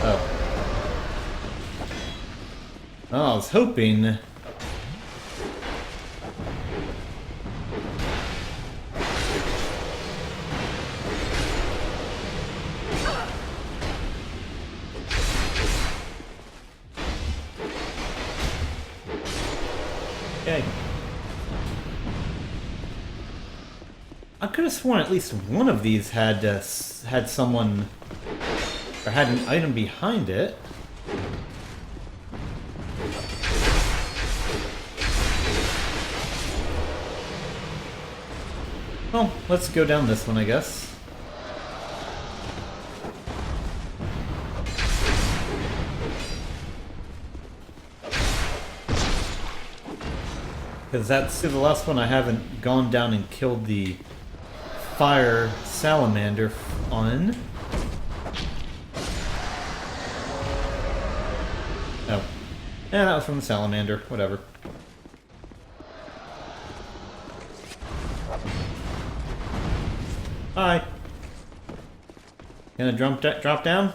Oh. Oh, I was hoping... Okay. I could have sworn at least one of these had had someone, or had an item behind it. Well, let's go down this one, I guess. Because that's the last one I haven't gone down and killed the fire salamander on. Oh. Yeah, that was from the salamander. Whatever. Hi. Gonna drop down?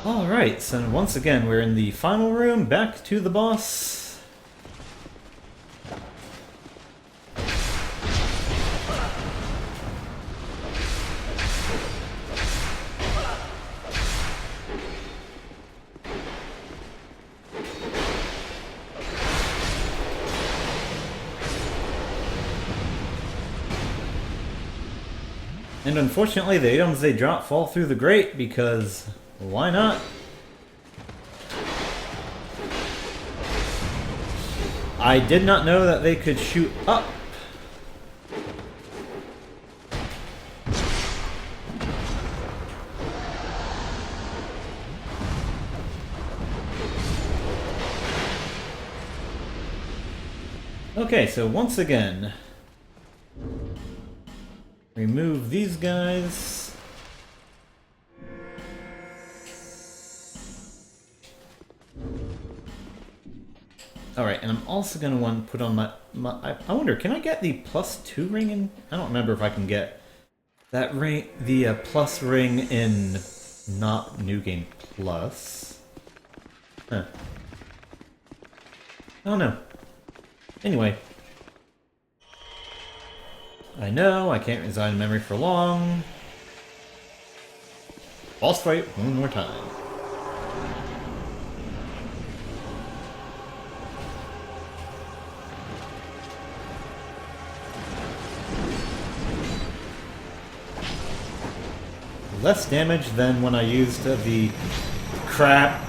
Alright, so once again we're in the final room, back to the boss. And unfortunately the items they drop fall through the grate because... why not? I did not know that they could shoot up. Okay, so once again, remove these guys. Alright, and I'm also going to want to put on my I wonder, can I get the +2 ring in? I don't remember if I can get that ring, the plus ring in not New Game Plus. Huh. I don't know. Anyway. I know, I can't reside in memory for long. Boss fight one more time. Less damage than when I used the crap.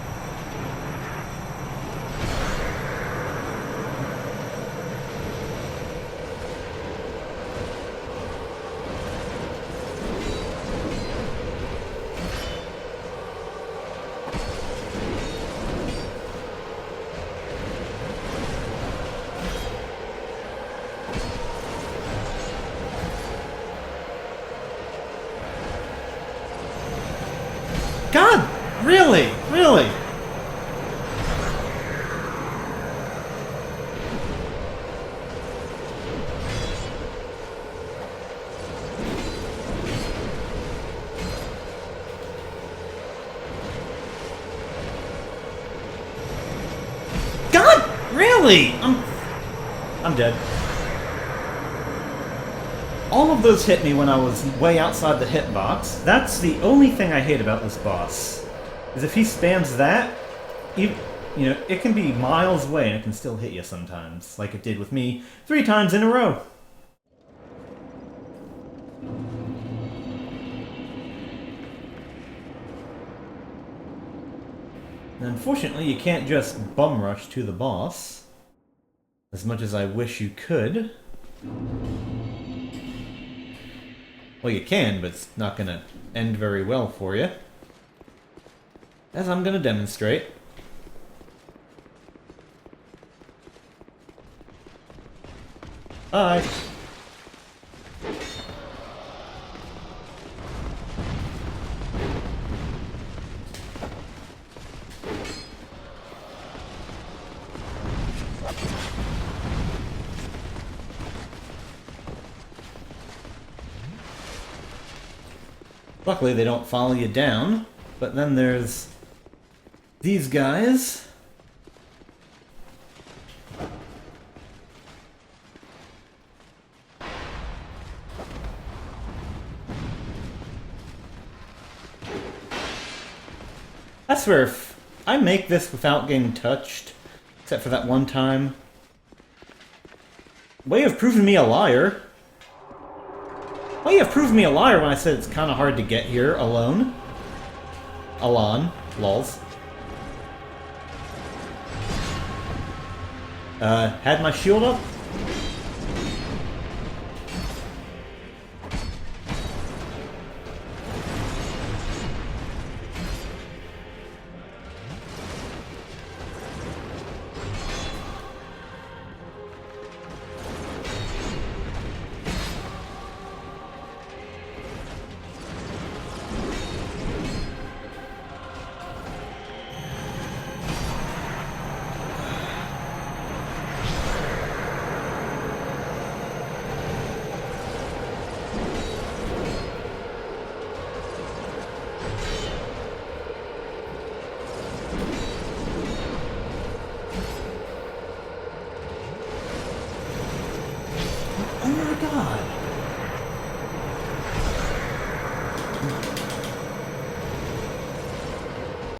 God, really? Really? God, really? I'm dead. All of those hit me when I was way outside the hitbox. That's the only thing I hate about this boss. Is if he spams that, you know, it can be miles away and it can still hit you sometimes. Like it did with me 3 times in a row. And unfortunately, you can't just bum rush to the boss. As much as I wish you could. Well, you can, but it's not going to end very well for you. As I'm going to demonstrate. Bye! Luckily, they don't follow you down, but then there's these guys. I swear, if I make this without getting touched, except for that one time, way of proving me a liar. Well, you have proven me a liar when I said it's kind of hard to get here alone. Alon. Lols. Had my shield up?